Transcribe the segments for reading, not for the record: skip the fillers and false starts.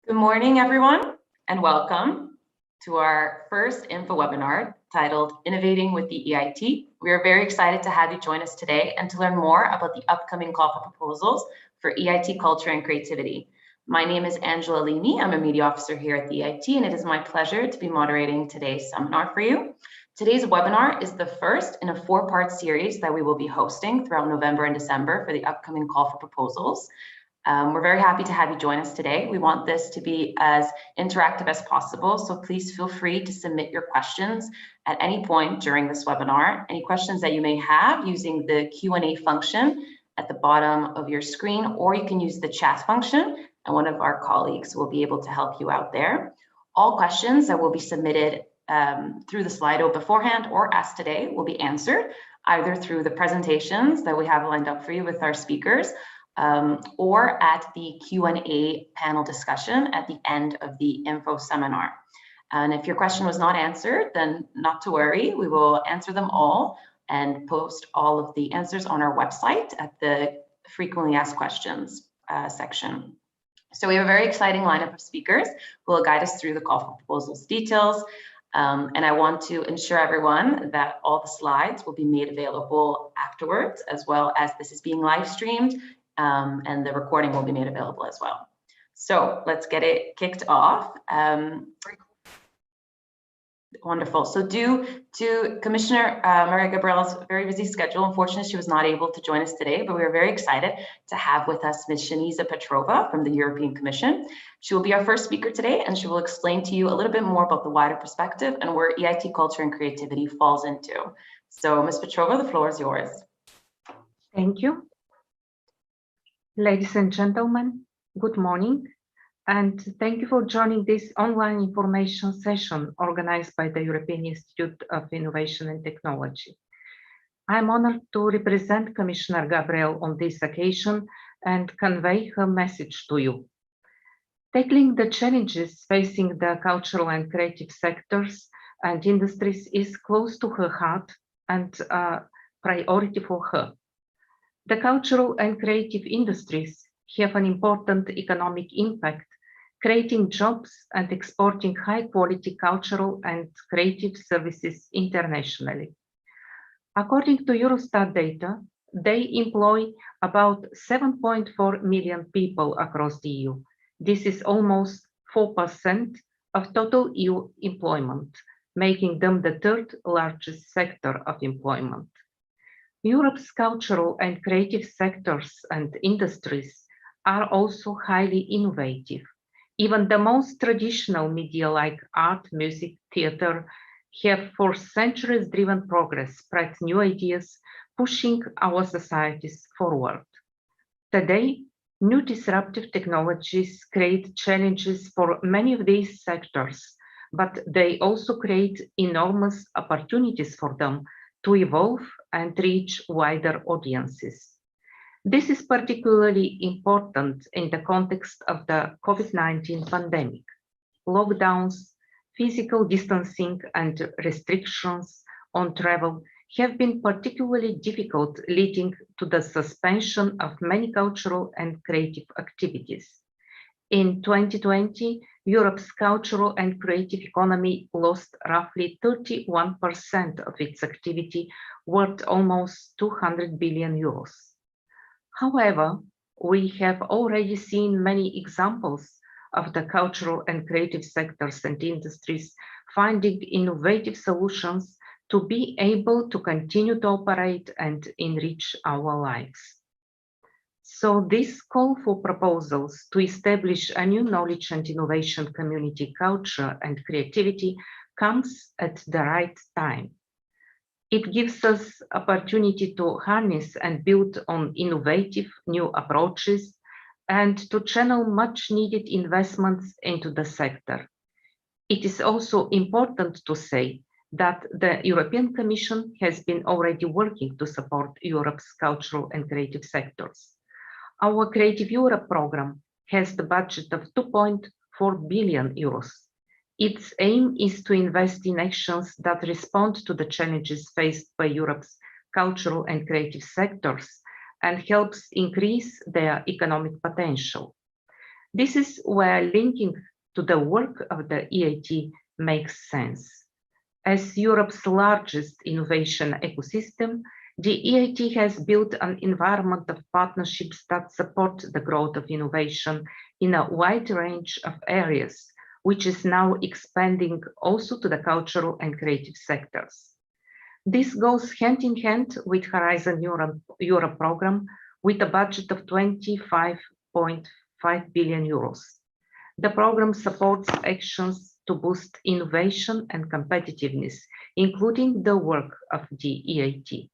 Good morning, everyone, and welcome to our first info webinar titled Innovating with the EIT. We are very excited to have you join us today and to learn more about the upcoming call for proposals for EIT Culture and Creativity. My name is Angela Lini. I'm a media officer here at the EIT, and it is my pleasure to be moderating today's seminar for you. Today's webinar is the first in a four-part series that we will be hosting throughout November and December for the upcoming call for proposals. We're very happy to have you join us today. We want this to be as interactive as possible, so please feel free to submit your questions at any point during this webinar. Any questions that you may have using the Q&A function at the bottom of your screen, or you can use the chat function, and one of our colleagues will be able to help you out there. All questions that will be submitted through the Slido beforehand or asked today will be answered either through the presentations that we have lined up for you with our speakers, or at the Q&A panel discussion at the end of the info seminar. And if your question was not answered, then not to worry, we will answer them all and post all of the answers on our website at the frequently asked questions section. So we have a very exciting lineup of speakers who will guide us through the call for proposals details. And I want to ensure everyone that all the slides will be made available afterwards, as well as this is being live streamed. And the recording will be made available as well. So let's get it kicked off. Wonderful. So due to Commissioner Maria Gabriel's very busy schedule, unfortunately, she was not able to join us today, but we are very excited to have with us Ms. Shaniza Petrova from the European Commission. She will be our first speaker today, and she will explain to you a little bit more about the wider perspective and where EIT Culture and Creativity falls into. So Ms. Petrova, the floor is yours. Thank you. Ladies and gentlemen, good morning, and thank you for joining this online information session organized by the European Institute of Innovation and Technology. I'm honored to represent Commissioner Gabriel on this occasion and convey her message to you. Tackling the challenges facing the cultural and creative sectors and industries is close to her heart and a priority for her. The cultural and creative industries have an important economic impact, creating jobs and exporting high-quality cultural and creative services internationally. According to Eurostat data, they employ about 7.4 million people across the EU. This is almost 4% of total EU employment, making them the third largest sector of employment. Europe's cultural and creative sectors and industries are also highly innovative. Even the most traditional media like art, music, theater have for centuries driven progress, spread new ideas, pushing our societies forward. Today, new disruptive technologies create challenges for many of these sectors, but they also create enormous opportunities for them to evolve and reach wider audiences. This is particularly important in the context of the COVID-19 pandemic. Lockdowns, physical distancing, and restrictions on travel have been particularly difficult, leading to the suspension of many cultural and creative activities. In 2020, Europe's cultural and creative economy lost roughly 31% of its activity, worth almost 200 billion euros. However, we have already seen many examples of the cultural and creative sectors and industries finding innovative solutions to be able to continue to operate and enrich our lives. So this call for proposals to establish a new knowledge and innovation community, culture and creativity, comes at the right time. It gives us opportunity to harness and build on innovative new approaches and to channel much needed investments into the sector. It is also important to say that the European Commission has been already working to support Europe's cultural and creative sectors. Our Creative Europe program has the budget of 2.4 billion euros. Its aim is to invest in actions that respond to the challenges faced by Europe's cultural and creative sectors and helps increase their economic potential. This is where linking to the work of the EIT makes sense. As Europe's largest innovation ecosystem, the EIT has built an environment of partnerships that support the growth of innovation in a wide range of areas, which is now expanding also to the cultural and creative sectors. This goes hand in hand with Horizon Europe program with a budget of 25.5 billion euros. The program supports actions to boost innovation and competitiveness, including the work of the EIT.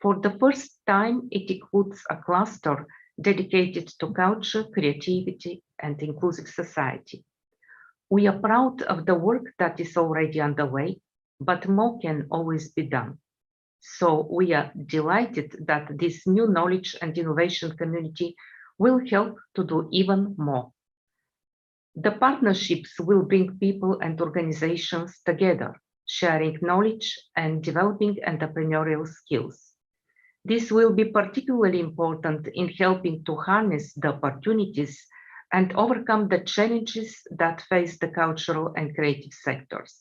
For the first time, it includes a cluster dedicated to culture, creativity, and inclusive society. We are proud of the work that is already underway, but more can always be done. So we are delighted that this new knowledge and innovation community will help to do even more. The partnerships will bring people and organizations together, sharing knowledge and developing entrepreneurial skills. This will be particularly important in helping to harness the opportunities and overcome the challenges that face the cultural and creative sectors.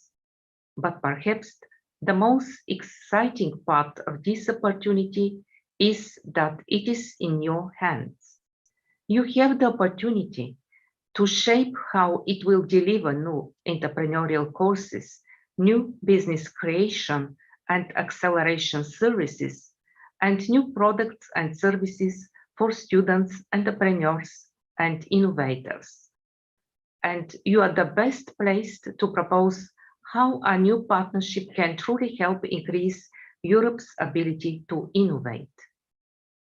But perhaps the most exciting part of this opportunity is that it is in your hands. You have the opportunity to shape how it will deliver new entrepreneurial courses, new business creation and acceleration services, and new products and services for students, entrepreneurs, and innovators. And you are the best placed to propose how a new partnership can truly help increase Europe's ability to innovate.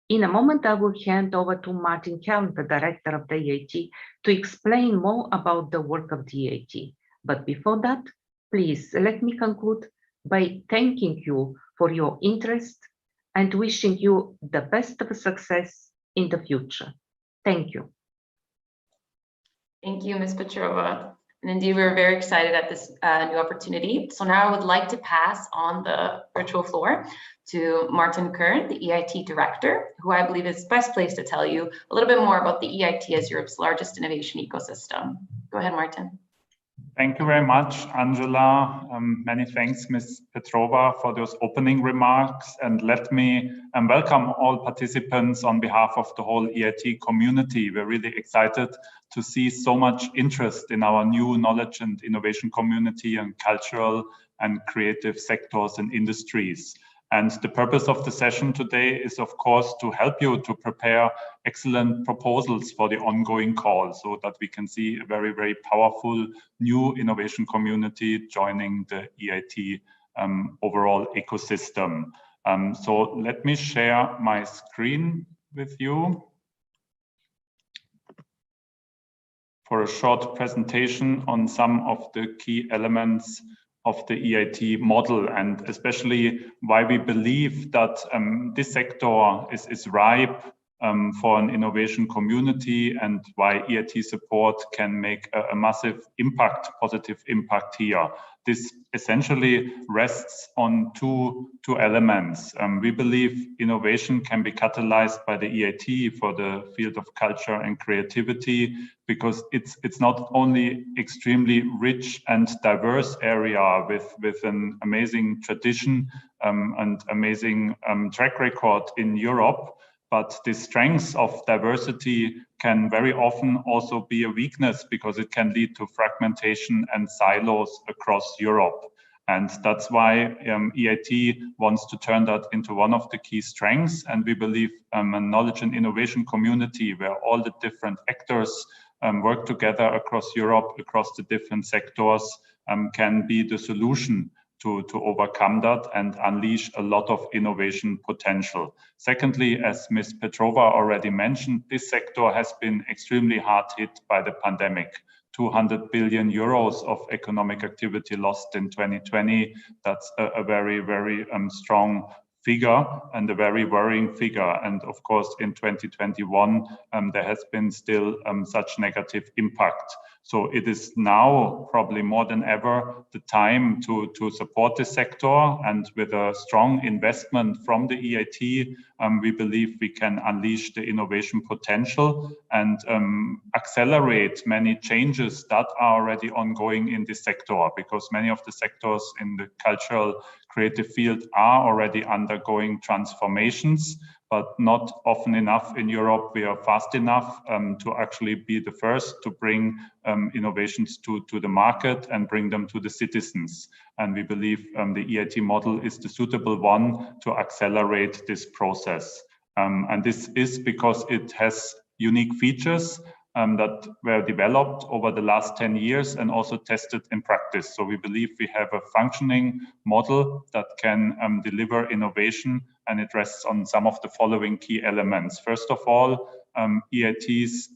In a moment, I will hand over to Martin Kern, the director of the EIT, to explain more about the work of the EIT. But before that, please let me conclude by thanking you for your interest and wishing you the best of success in the future. Thank you. Thank you, Ms. Petrova. And indeed, we're very excited at this new opportunity. So now I would like to pass on the virtual floor to Martin Kern, the EIT director, who I believe is best placed to tell you a little bit more about the EIT as Europe's largest innovation ecosystem. Go ahead, Martin. Thank you very much, Angela. Many thanks, Ms. Petrova, for those opening remarks. And let me welcome all participants on behalf of the whole EIT community. We're really excited to see so much interest in our new knowledge and innovation community and cultural and creative sectors and industries. And the purpose of the session today is, of course, to help you to prepare excellent proposals for the ongoing call so that we can see a very, very powerful new innovation community joining the EIT overall ecosystem. So let me share my screen with you for a short presentation on some of the key elements of the EIT model, and especially why we believe that this sector is ripe for an innovation community, and why EIT support can make a massive impact, positive impact here. This essentially rests on two elements. We believe innovation can be catalyzed by the EIT for the field of culture and creativity, because it's not only extremely rich and diverse area with an amazing tradition and amazing track record in Europe, but the strengths of diversity can very often also be a weakness, because it can lead to fragmentation and silos across Europe. And that's why EIT wants to turn that into one of the key strengths. And we believe a knowledge and innovation community where all the different actors work together across Europe, across the different sectors, can be the solution to overcome that and unleash a lot of innovation potential. Secondly, as Ms. Petrova already mentioned, this sector has been extremely hard hit by the pandemic. 200 billion euros of economic activity lost in 2020. That's a very, very strong figure and a very worrying figure. And of course, in 2021, there has been still such negative impact. So it is now probably more than ever the time to support this sector, and with a strong investment from the EIT, we believe we can unleash the innovation potential and accelerate many changes that are already ongoing in this sector, because many of the sectors in the cultural creative field are already undergoing transformations, but not often enough in Europe we are fast enough to actually be the first to bring innovations to the market and bring them to the citizens. And we believe the EIT model is the suitable one to accelerate this process. And this is because it has unique features that were developed over the last 10 years and also tested in practice. So we believe we have a functioning model that can deliver innovation, and it rests on some of the following key elements. First of all, EIT's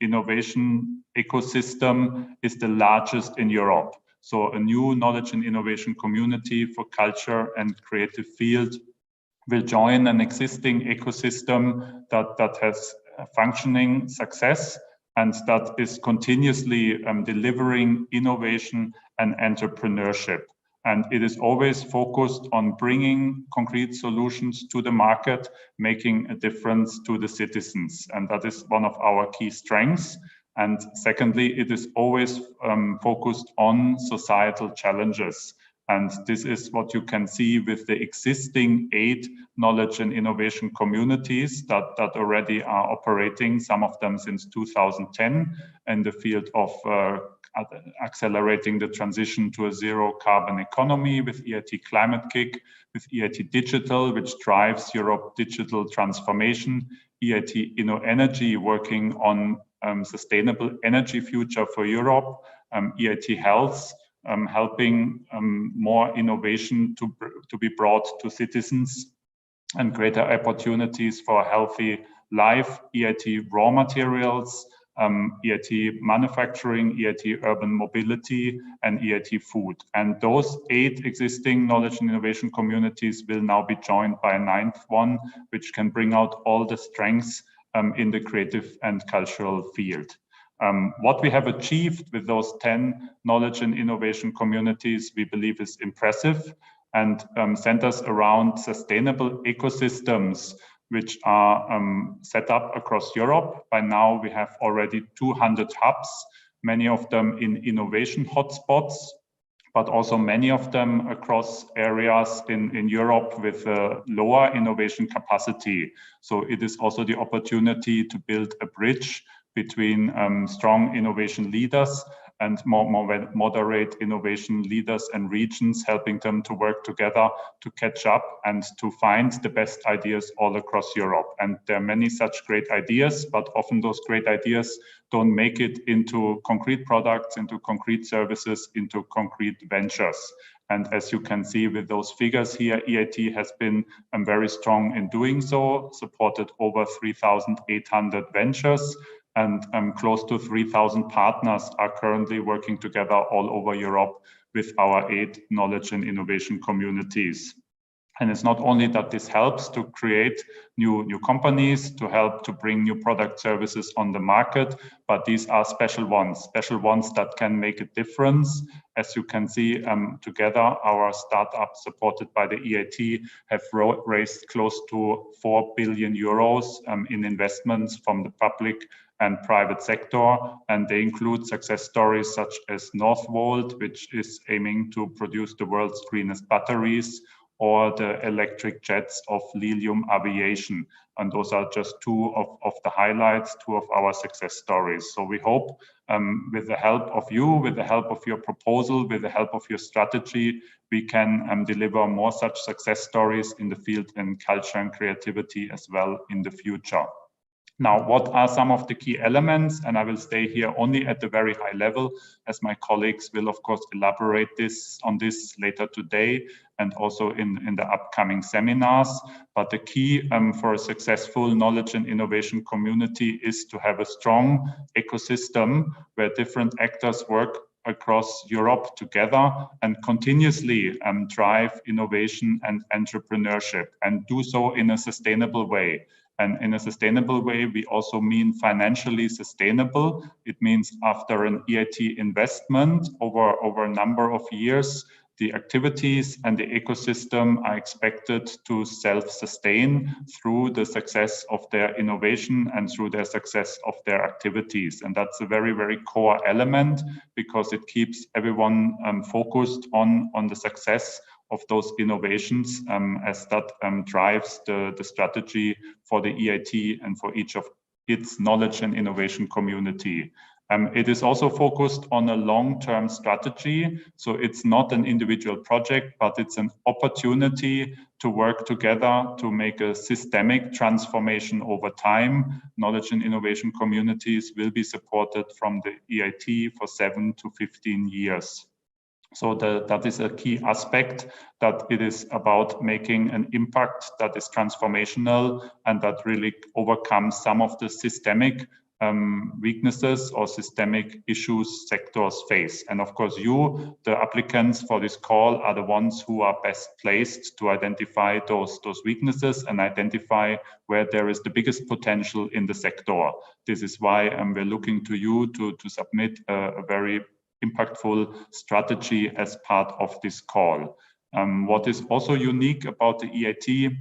innovation ecosystem is the largest in Europe. So a new knowledge and innovation community for culture and creative field will join an existing ecosystem that has functioning success and that is continuously delivering innovation and entrepreneurship. And it is always focused on bringing concrete solutions to the market, making a difference to the citizens. And that is one of our key strengths. And secondly, it is always focused on societal challenges. And this is what you can see with the existing 8 knowledge and innovation communities that already are operating, some of them since 2010, in the field of accelerating the transition to a zero carbon economy with EIT Climate Kick, with EIT Digital, which drives Europe digital transformation, EIT InnoEnergy working on sustainable energy future for Europe, EIT Health, helping more innovation to be brought to citizens and greater opportunities for a healthy life, EIT Raw Materials, EIT Manufacturing, EIT Urban Mobility, and EIT Food. And those 8 existing knowledge and innovation communities will now be joined by a 9th one, which can bring out all the strengths in the creative and cultural field. What we have achieved with those 10 knowledge and innovation communities, we believe is impressive and centers around sustainable ecosystems, which are set up across Europe. By now, we have already 200 hubs, many of them in innovation hotspots, but also many of them across areas in Europe with lower innovation capacity. So it is also the opportunity to build a bridge between strong innovation leaders and more moderate innovation leaders and regions, helping them to work together to catch up and to find the best ideas all across Europe. And there are many such great ideas, but often those great ideas don't make it into concrete products, into concrete services, into concrete ventures. And as you can see with those figures here, EIT has been very strong in doing so, supported over 3,800 ventures, and close to 3,000 partners are currently working together all over Europe with our 8 knowledge and innovation communities. And it's not only that this helps to create new companies, to help to bring new product services on the market, but these are special ones that can make a difference. As you can see, together, our startups supported by the EIT have raised close to 4 billion euros in investments from the public and private sector, and they include success stories such as Northvolt, which is aiming to produce the world's greenest batteries, or the electric jets of Lilium Aviation. And those are just 2 of the highlights, 2 of our success stories. So we hope with the help of you, with the help of your proposal, with the help of your strategy, we can deliver more such success stories in the field in culture and creativity as well in the future. Now, what are some of the key elements? And I will stay here only at the very high level, as my colleagues will, of course, elaborate on this later today and also in the upcoming seminars. But the key for a successful knowledge and innovation community is to have a strong ecosystem where different actors work across Europe together and continuously drive innovation and entrepreneurship, and do so in a sustainable way. And in a sustainable way, we also mean financially sustainable. It means after an EIT investment over a number of years, the activities and the ecosystem are expected to self-sustain through the success of their innovation and through their success of their activities. And that's a very, very core element, because it keeps everyone focused on the success of those innovations, as that drives the strategy for the EIT and for each of its knowledge and innovation community. It is also focused on a long-term strategy. So it's not an individual project, but it's an opportunity to work together to make a systemic transformation over time. Knowledge and innovation communities will be supported from the EIT for 7 to 15 years. So that is a key aspect, that it is about making an impact that is transformational and that really overcomes some of the systemic weaknesses or systemic issues sectors face. And of course, you, the applicants for this call, are the ones who are best placed to identify those weaknesses and identify where there is the biggest potential in the sector. This is why we're looking to you to submit a very impactful strategy as part of this call. What is also unique about the EIT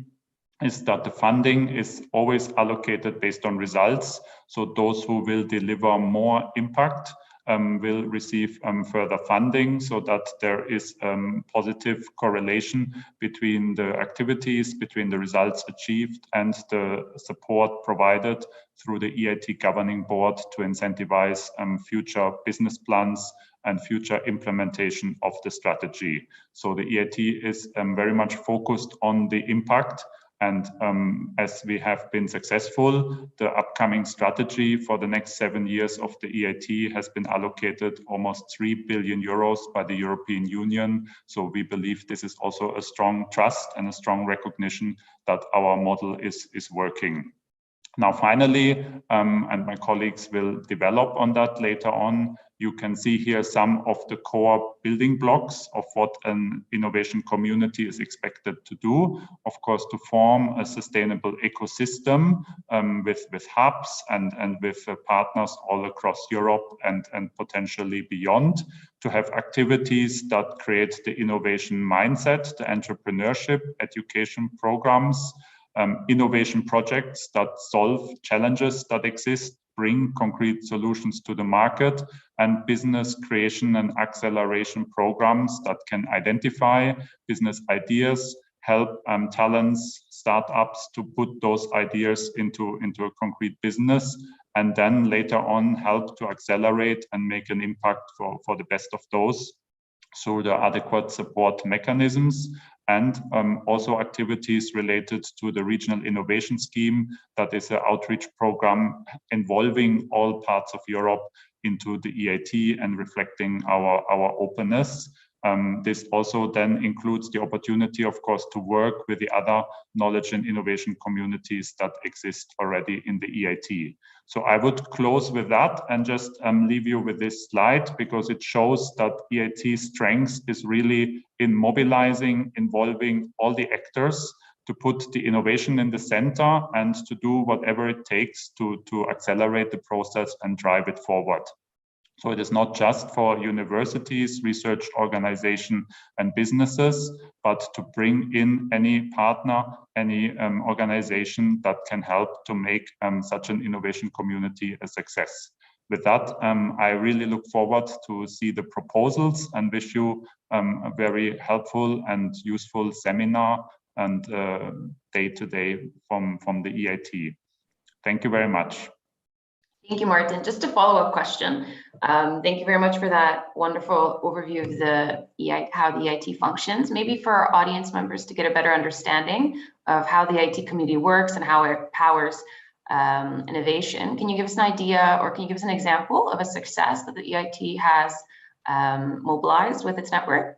is that the funding is always allocated based on results. So those who will deliver more impact will receive further funding, so that there is positive correlation between the activities, between the results achieved and the support provided through the EIT Governing Board to incentivize future business plans and future implementation of the strategy. So the EIT is very much focused on the impact. And as we have been successful, the upcoming strategy for the next 7 years of the EIT has been allocated almost 3 billion euros by the European Union. So we believe this is also a strong trust and a strong recognition that our model is working. Now, finally, and my colleagues will develop on that later on, you can see here some of the core building blocks of what an innovation community is expected to do. Of course, to form a sustainable ecosystem with hubs and with partners all across Europe and potentially beyond. To have activities that create the innovation mindset, the entrepreneurship, education programs, innovation projects that solve challenges that exist, bring concrete solutions to the market, and business creation and acceleration programs that can identify business ideas, help talents, startups to put those ideas into a concrete business, and then later on help to accelerate and make an impact for the best of those through the adequate support mechanisms, and also activities related to the Regional Innovation Scheme, that is an outreach program involving all parts of Europe into the EIT and reflecting our openness. This also then includes the opportunity, of course, to work with the other knowledge and innovation communities that exist already in the EIT. So I would close with that and just leave you with this slide, because it shows that EIT's strength is really in mobilizing, involving all the actors to put the innovation in the center and to do whatever it takes to accelerate the process and drive it forward. So it is not just for universities, research organization and businesses, but to bring in any partner, any organization that can help to make such an innovation community a success. With that, I really look forward to see the proposals and wish you a very helpful and useful seminar and day-to-day from the EIT. Thank you very much. Thank you, Martin. Just a follow-up question. Thank you very much for that wonderful overview of the how the EIT functions. Maybe for our audience members to get a better understanding of how the EIT community works and how it powers innovation, can you give us an idea, or can you give us an example of a success that the EIT has mobilized with its network?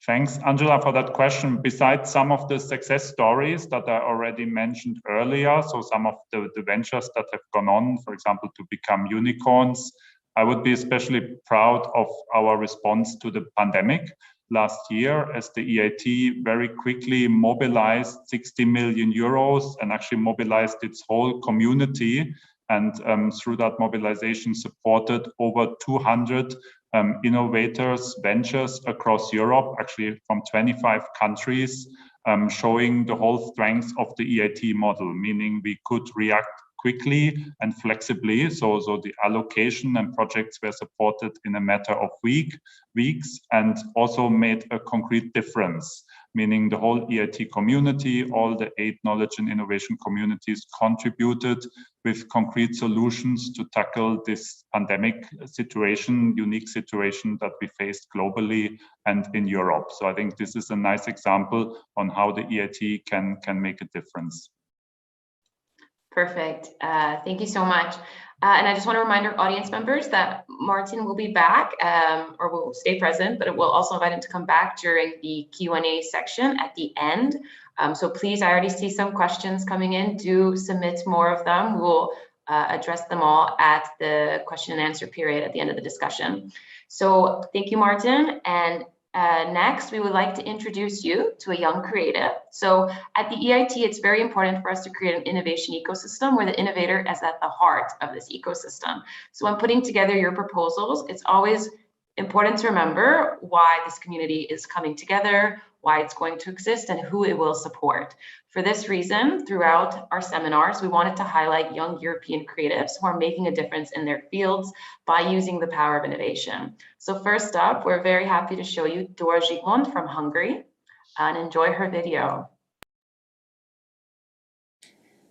Thanks, Angela, for that question. Besides some of the success stories that I already mentioned earlier, so some of the ventures that have gone on, for example, to become unicorns, I would be especially proud of our response to the pandemic. last year, as the EIT very quickly mobilized 60 million euros and actually mobilized its whole community, and through that mobilization supported over 200 innovators, ventures across Europe, actually from 25 countries, showing the whole strength of the EIT model, meaning we could react quickly and flexibly. So the allocation and projects were supported in a matter of weeks, and also made a concrete difference, meaning the whole EIT community, all the 8 knowledge and innovation communities contributed with concrete solutions to tackle this pandemic situation, unique situation that we faced globally and in Europe. So I think this is a nice example on how the EIT can make a difference. Perfect. Thank you so much. And I just want to remind our audience members that Martin will be back, or will stay present, but we'll also invite him to come back during the Q&A section at the end. So please, I already see some questions coming in. Do submit more of them. We'll address them all at the question and answer period at the end of the discussion. So thank you, Martin. And next, we would like to introduce you to a young creative. So at the EIT, it's very important for us to create an innovation ecosystem where the innovator is at the heart of this ecosystem. So when putting together your proposals, it's always important to remember why this community is coming together, why it's going to exist, and who it will support. For this reason, throughout our seminars, we wanted to highlight young European creatives who are making a difference in their fields by using the power of innovation. So first up, we're very happy to show you Dora Zsigmond from Hungary, and enjoy her video.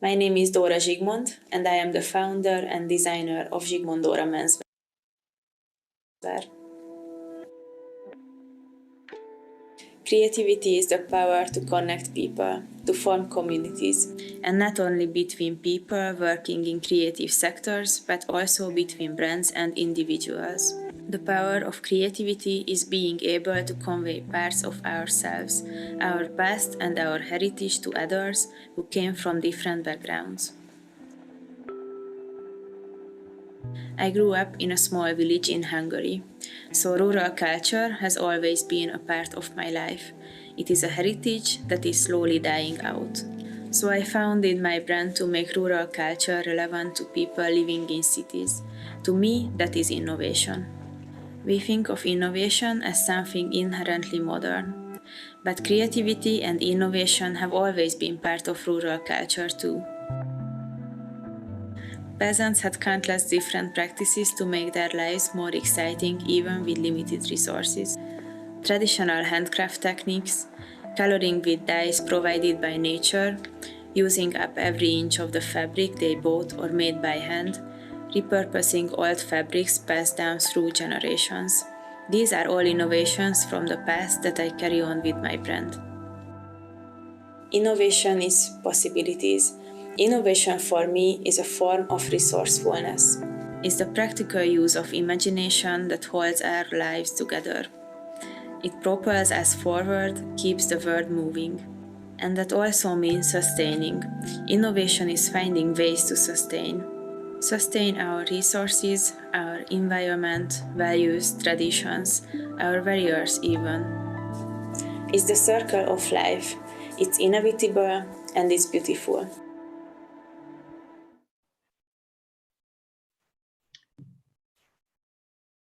My name is Dora Zsigmond, and I am the founder and designer of Zsigmond Dora Menswear. Creativity is the power to connect people, to form communities, and not only between people working in creative sectors, but also between brands and individuals. The power of creativity is being able to convey parts of ourselves, our past and our heritage to others who came from different backgrounds. I grew up in a small village in Hungary, so rural culture has always been a part of my life. It is a heritage that is slowly dying out. So I founded my brand to make rural culture relevant to people living in cities. To me, that is innovation. We think of innovation as something inherently modern, but creativity and innovation have always been part of rural culture too. Peasants had countless different practices to make their lives more exciting even with limited resources. Traditional handcraft techniques, coloring with dyes provided by nature, using up every inch of the fabric they bought or made by hand, repurposing old fabrics passed down through generations. These are all innovations from the past that I carry on with my brand. Innovation is possibilities. Innovation for me is a form of resourcefulness. It's the practical use of imagination that holds our lives together. It propels us forward, keeps the world moving. And that also means sustaining. Innovation is finding ways to sustain. Sustain our resources, our environment, values, traditions, our barriers even. It's the circle of life. It's inevitable and it's beautiful.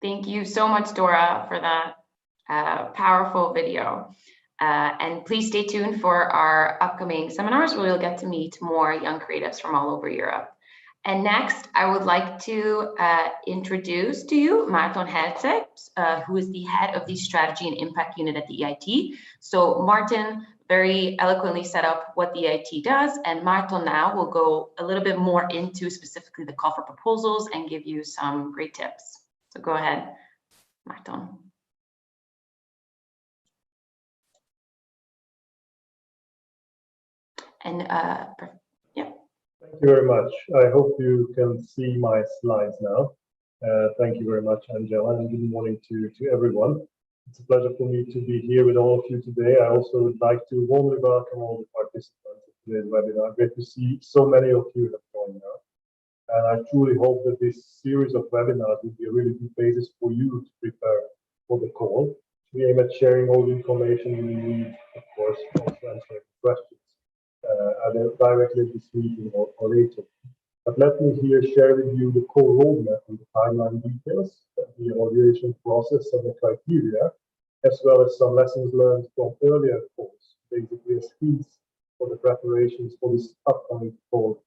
Thank you so much, Dora, for that powerful video. And please stay tuned for our upcoming seminars where we'll get to meet more young creatives from all over Europe. And next, I would like to introduce to you Márton Herceg, who is the head of the Strategy and Impact Unit at the EIT. So Martin very eloquently set up what the EIT does, and Márton now will go a little bit more into specifically the call for proposals and give you some great tips. So go ahead, Márton. And yeah. Thank you very much. I hope you can see my slides now. Thank you very much, Angela, and good morning to everyone. It's a pleasure for me to be here with all of you today. I also would like to warmly welcome all the participants of today's webinar. Great to see so many of you have joined now. And I truly hope that this series of webinars will be a really good basis for you to prepare for the call. We aim at sharing all the information we need, of course, also answering questions, either directly this meeting or later. But let me here share with you the core roadmap and the timeline details, the evaluation process and the criteria, as well as some lessons learned from earlier calls, basically as hints for the preparations for this upcoming call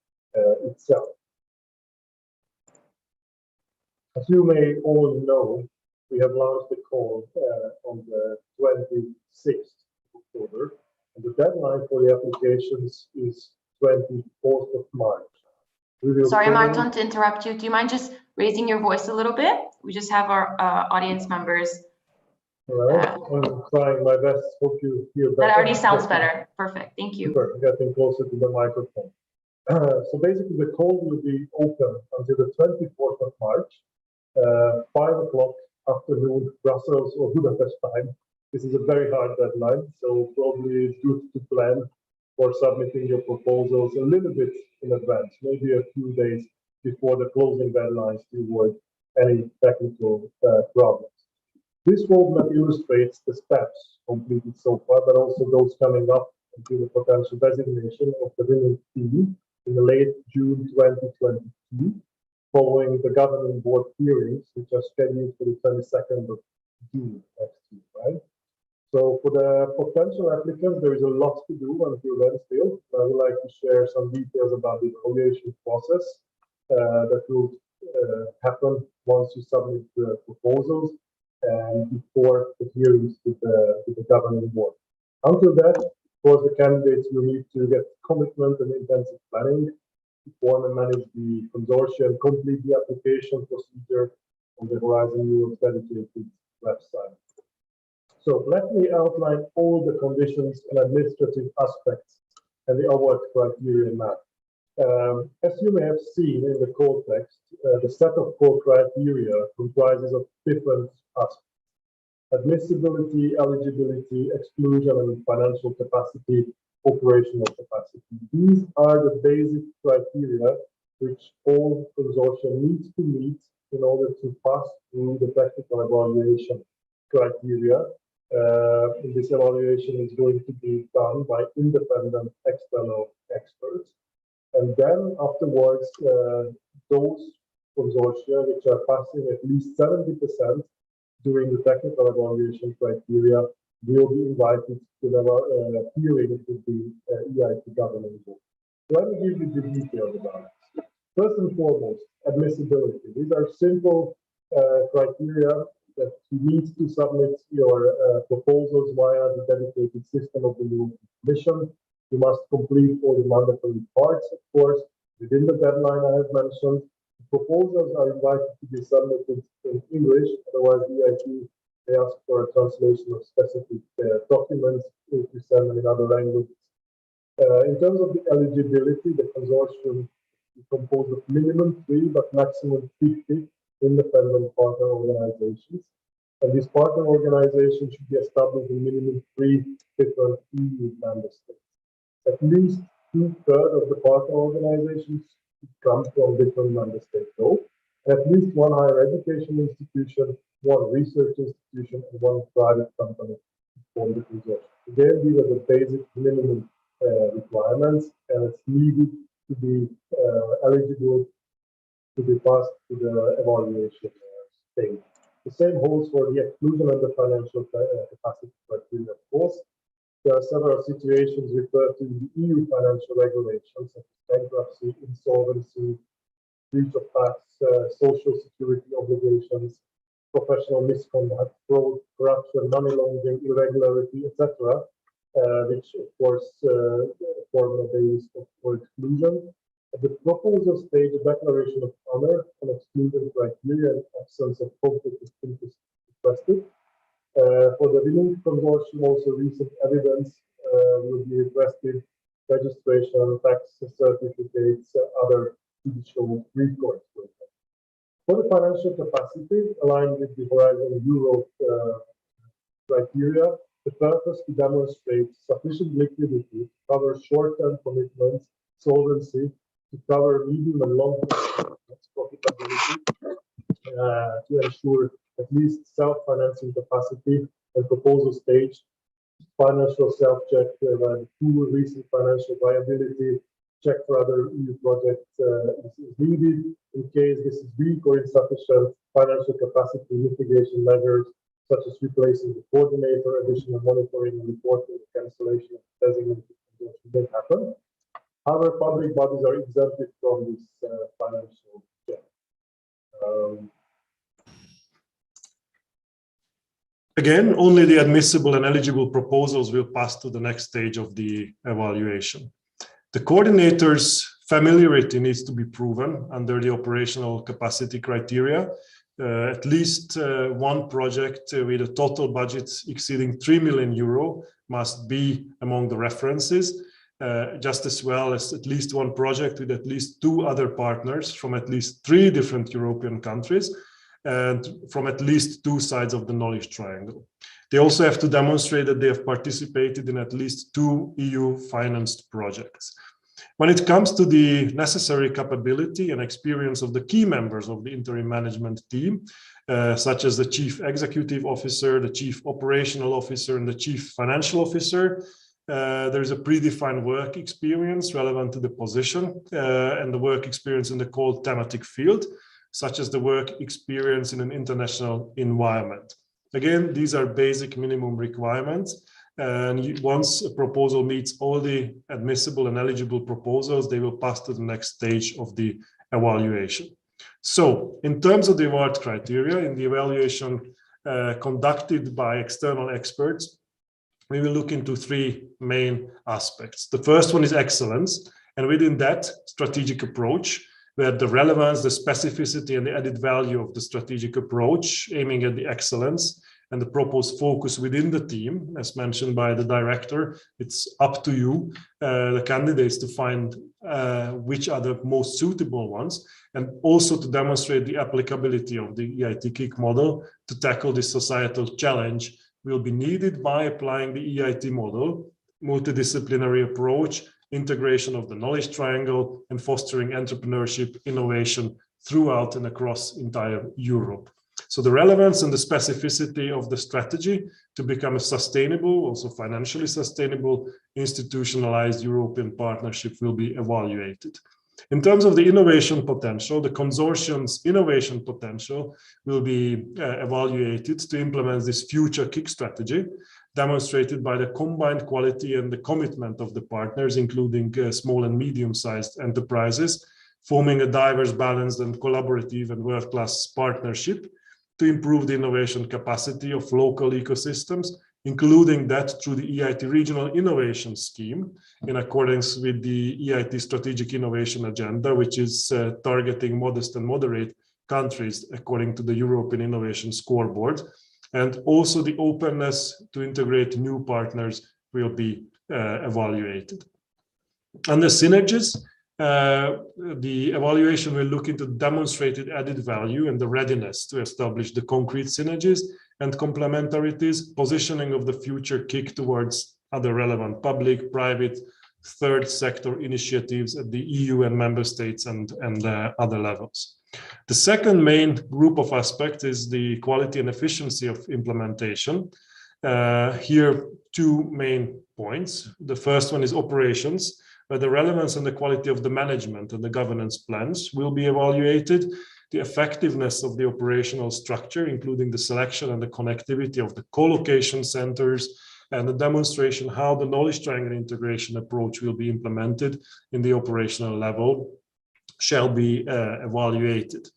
itself. As you may all know, we have launched the call on the 26th of October, and the deadline for the applications is 24th of March. Sorry, Martin, to interrupt you. Do you mind just raising your voice a little bit? We just have our audience members. All right, I'm trying my best. Hope you hear better. That already sounds better. Perfect. Thank you. Super, getting closer to the microphone. So basically, the call will be open until the 24th of March, 5 o'clock afternoon, Brussels or Budapest time. This is a very hard deadline, so probably it's good to plan for submitting your proposals a little bit in advance, maybe a few days before the closing deadlines to avoid any technical problems. This roadmap illustrates the steps completed so far, but also those coming up until the potential designation of the winning team in the late June 2022, following the governing board hearings, which are scheduled for the 22nd of June next year, right? So for the potential applicants, there is a lot to do until then still. I would like to share some details about the evaluation process that will happen once you submit the proposals and before the hearings to the governing board. Until that, of course, the candidates will need to get commitment and intensive planning to form and manage the consortium, complete the application procedure on the Horizon Europe dedicated website. So let me outline all the conditions and administrative aspects and the award criteria map. As you may have seen in the core text, the set of core criteria comprises of different aspects: admissibility, eligibility, exclusion, and financial capacity, operational capacity. These are the basic criteria which all consortia needs to meet in order to pass through the technical evaluation criteria. This evaluation is going to be done by independent external experts. And then afterwards, those consortia which are passing at least 70% during the technical evaluation criteria will be invited to the hearing with the EIT governing board. So let me give you the details about it. First and foremost, admissibility. These are simple criteria that you need to submit your proposals via the dedicated system of the European Commission. You must complete all the mandatory parts, of course, within the deadline I have mentioned. The proposals are invited to be submitted in English, otherwise the EIT they ask for a translation of specific documents if you send them in other languages. In terms of the eligibility, the consortium is composed of minimum 3 but maximum 50 independent partner organizations. And these partner organizations should be established in minimum 3 different EU member states. At least 2/3 of the partner organizations come from different member states, though. At least one higher education institution, one research institution, and one private company from the consortium. Again, these are the basic minimum requirements, and it's needed to be eligible to be passed to the evaluation stage. The same holds for the exclusion and the financial capacity criteria, of course. There are several situations referred to in the EU financial regulations, such as bankruptcy, insolvency, breach of tax, social security obligations, professional misconduct, fraud, corruption, money laundering, irregularity, etc., which, of course, form a basis for exclusion. At the proposal stage, a declaration of honor and exclusion criteria and absence of conflict of interest requested. For the winning consortium, also recent evidence will be requested, registration, tax certificates, other judicial recourse. For the financial capacity, aligned with the Horizon Europe criteria, the purpose to demonstrate sufficient liquidity to cover short-term commitments, solvency, to cover medium and long-term profitability, to ensure at least self-financing capacity and proposal stage. Financial self-check where the full recent financial viability check for other EU projects is needed. In case this is weak or insufficient, financial capacity mitigation measures such as replacing the coordinator, additional monitoring and reporting, cancellation of designated may happen. However, public bodies are exempted from this financial check. Again, only the admissible and eligible proposals will pass to the next stage of the evaluation. The coordinator's familiarity needs to be proven under the operational capacity criteria. At least one project with a total budget exceeding 3 million euro must be among the references, just as well as at least one project with at least 2 other partners from at least 3 different European countries and from at least 2 sides of the knowledge triangle. They also have to demonstrate that they have participated in at least 2 EU-financed projects. When it comes to the necessary capability and experience of the key members of the interim management team, such as the Chief Executive Officer, the Chief Operational Officer, and the Chief Financial Officer, there is a predefined work experience relevant to the position and the work experience in the core thematic field, such as the work experience in an international environment. Again, these are basic minimum requirements. And once a proposal meets all the admissible and eligible proposals, they will pass to the next stage of the evaluation. So, in terms of the award criteria, in the evaluation conducted by external experts, we will look into 3 main aspects. The first one is excellence, and within that, strategic approach, where the relevance, the specificity, and the added value of the strategic approach, aiming at the excellence, and the proposed focus within the team, as mentioned by the director, it's up to you, the candidates, to find which are the most suitable ones, and also to demonstrate the applicability of the EIT KIC model to tackle this societal challenge will be needed by applying the EIT model, multidisciplinary approach, integration of the knowledge triangle, and fostering entrepreneurship innovation throughout and across entire Europe. So the relevance and the specificity of the strategy to become a sustainable, also financially sustainable, institutionalized European partnership will be evaluated. In terms of the innovation potential, the consortium's innovation potential will be evaluated to implement this future KIC strategy, demonstrated by the combined quality and the commitment of the partners, including small and medium-sized enterprises, forming a diverse, balanced, and collaborative and world-class partnership to improve the innovation capacity of local ecosystems, including that through the EIT Regional Innovation Scheme, in accordance with the EIT Strategic Innovation Agenda, which is targeting modest and moderate countries according to the European Innovation Scoreboard. And also the openness to integrate new partners will be evaluated. Under synergies, the evaluation will look into demonstrated added value and the readiness to establish the concrete synergies and complementarities, positioning of the future KIC towards other relevant public, private, third sector initiatives at the EU and member states and other levels. The second main group of aspects is the quality and efficiency of implementation. Here, 2 main points. The first one is operations, where the relevance and the quality of the management and the governance plans will be evaluated, the effectiveness of the operational structure, including the selection and the connectivity of the co-location centers, and the demonstration how the knowledge triangle integration approach will be implemented in the operational level shall be evaluated.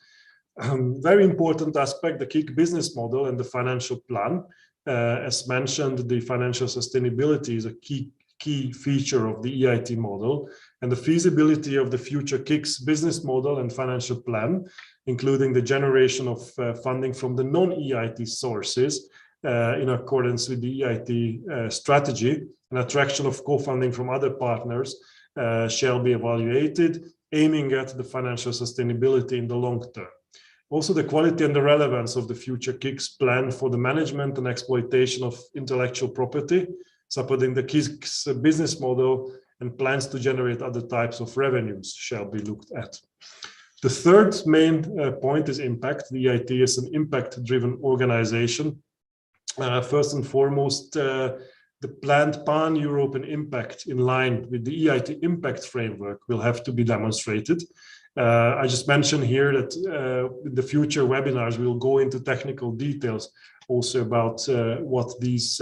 Very important aspect, the KIC business model and the financial plan. As mentioned, the financial sustainability is a key feature of the EIT model, and the feasibility of the future KIC's business model and financial plan, including the generation of funding from the non-EIT sources in accordance with the EIT strategy, and attraction of co-funding from other partners shall be evaluated, aiming at the financial sustainability in the long term. Also, the quality and the relevance of the future KIC's plan for the management and exploitation of intellectual property, supporting the KIC's business model and plans to generate other types of revenues shall be looked at. The third main point is impact. The EIT is an impact-driven organization First and foremost, the planned pan-European impact in line with the EIT impact framework will have to be demonstrated. I just mentioned here that in the future webinars, we will go into technical details also about what this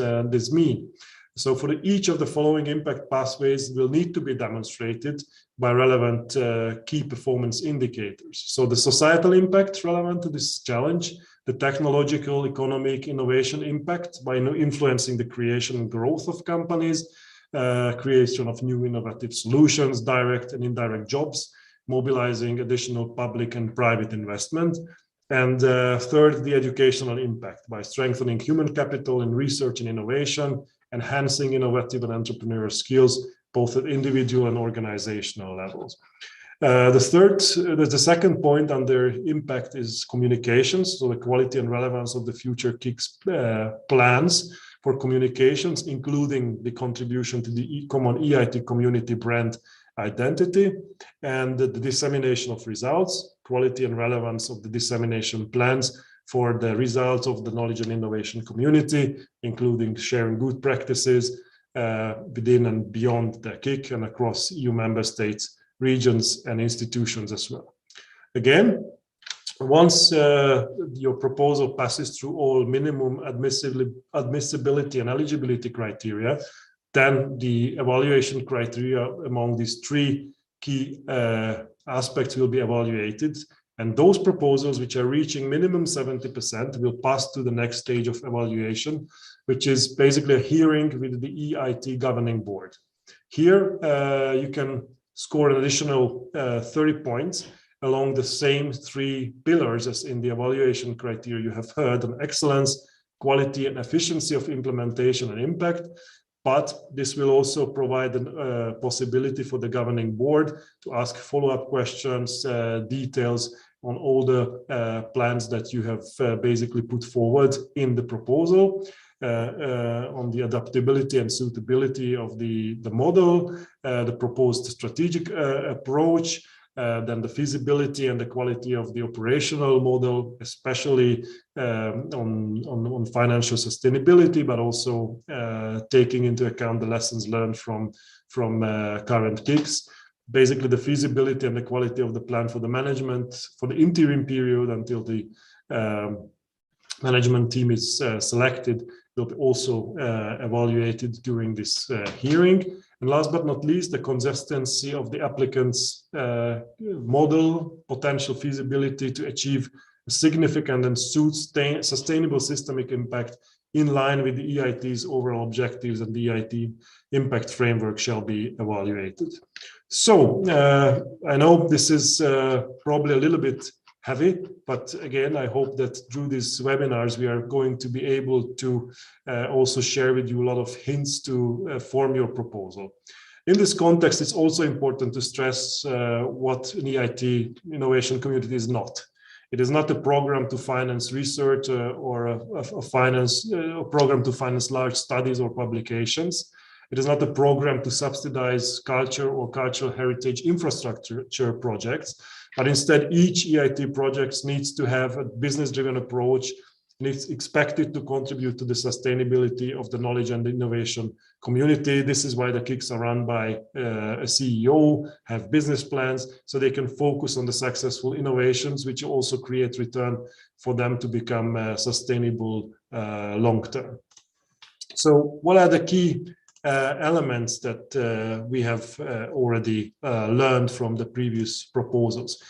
mean. So for each of the following impact pathways will need to be demonstrated by relevant key performance indicators. So the societal impact relevant to this challenge, the technological, economic, innovation impact by influencing the creation and growth of companies, creation of new innovative solutions, direct and indirect jobs, mobilizing additional public and private investment. And third, the educational impact by strengthening human capital in research and innovation, enhancing innovative and entrepreneurial skills, both at individual and organizational levels. The second point under impact is communications, so the quality and relevance of the future KIC's plans for communications, including the contribution to the common EIT community brand identity, and the dissemination of results, quality and relevance of the dissemination plans for the results of the knowledge and innovation community, including sharing good practices within and beyond the KIC and across EU member states, regions and institutions as well. Again, once your proposal passes through all minimum admissibility and eligibility criteria, then the evaluation criteria among these three key aspects will be evaluated. And those proposals which are reaching minimum 70% will pass to the next stage of evaluation, which is basically a hearing with the EIT governing board. Here, you can score an additional 30 points along the same three pillars as in the evaluation criteria you have heard on excellence, quality and efficiency of implementation and impact. But this will also provide a possibility for the governing board to ask follow-up questions, details on all the plans that you have basically put forward in the proposal, on the adaptability and suitability of the model, the proposed strategic approach, then the feasibility and the quality of the operational model, especially on financial sustainability, but also taking into account the lessons learned from current KICs. Basically, the feasibility and the quality of the plan for the management for the interim period until the management team is selected will be also evaluated during this hearing. And last but not least, the consistency of the applicant's model, potential feasibility to achieve a significant and sustainable systemic impact in line with the EIT's overall objectives and the EIT impact framework shall be evaluated. So I know this is probably a little bit heavy, but again, I hope that through these webinars, we are going to be able to also share with you a lot of hints to form your proposal. In this context, it's also important to stress what an EIT innovation community is not. It is not a program to finance research or a program to finance large studies or publications. It is not a program to subsidize culture or cultural heritage infrastructure projects, but instead each EIT project needs to have a business-driven approach, and it's expected to contribute to the sustainability of the knowledge and innovation community. This is why the KICs are run by a CEO, have business plans, so they can focus on the successful innovations, which also create return for them to become sustainable long-term. So what are the key elements that we have already learned from the previous proposals?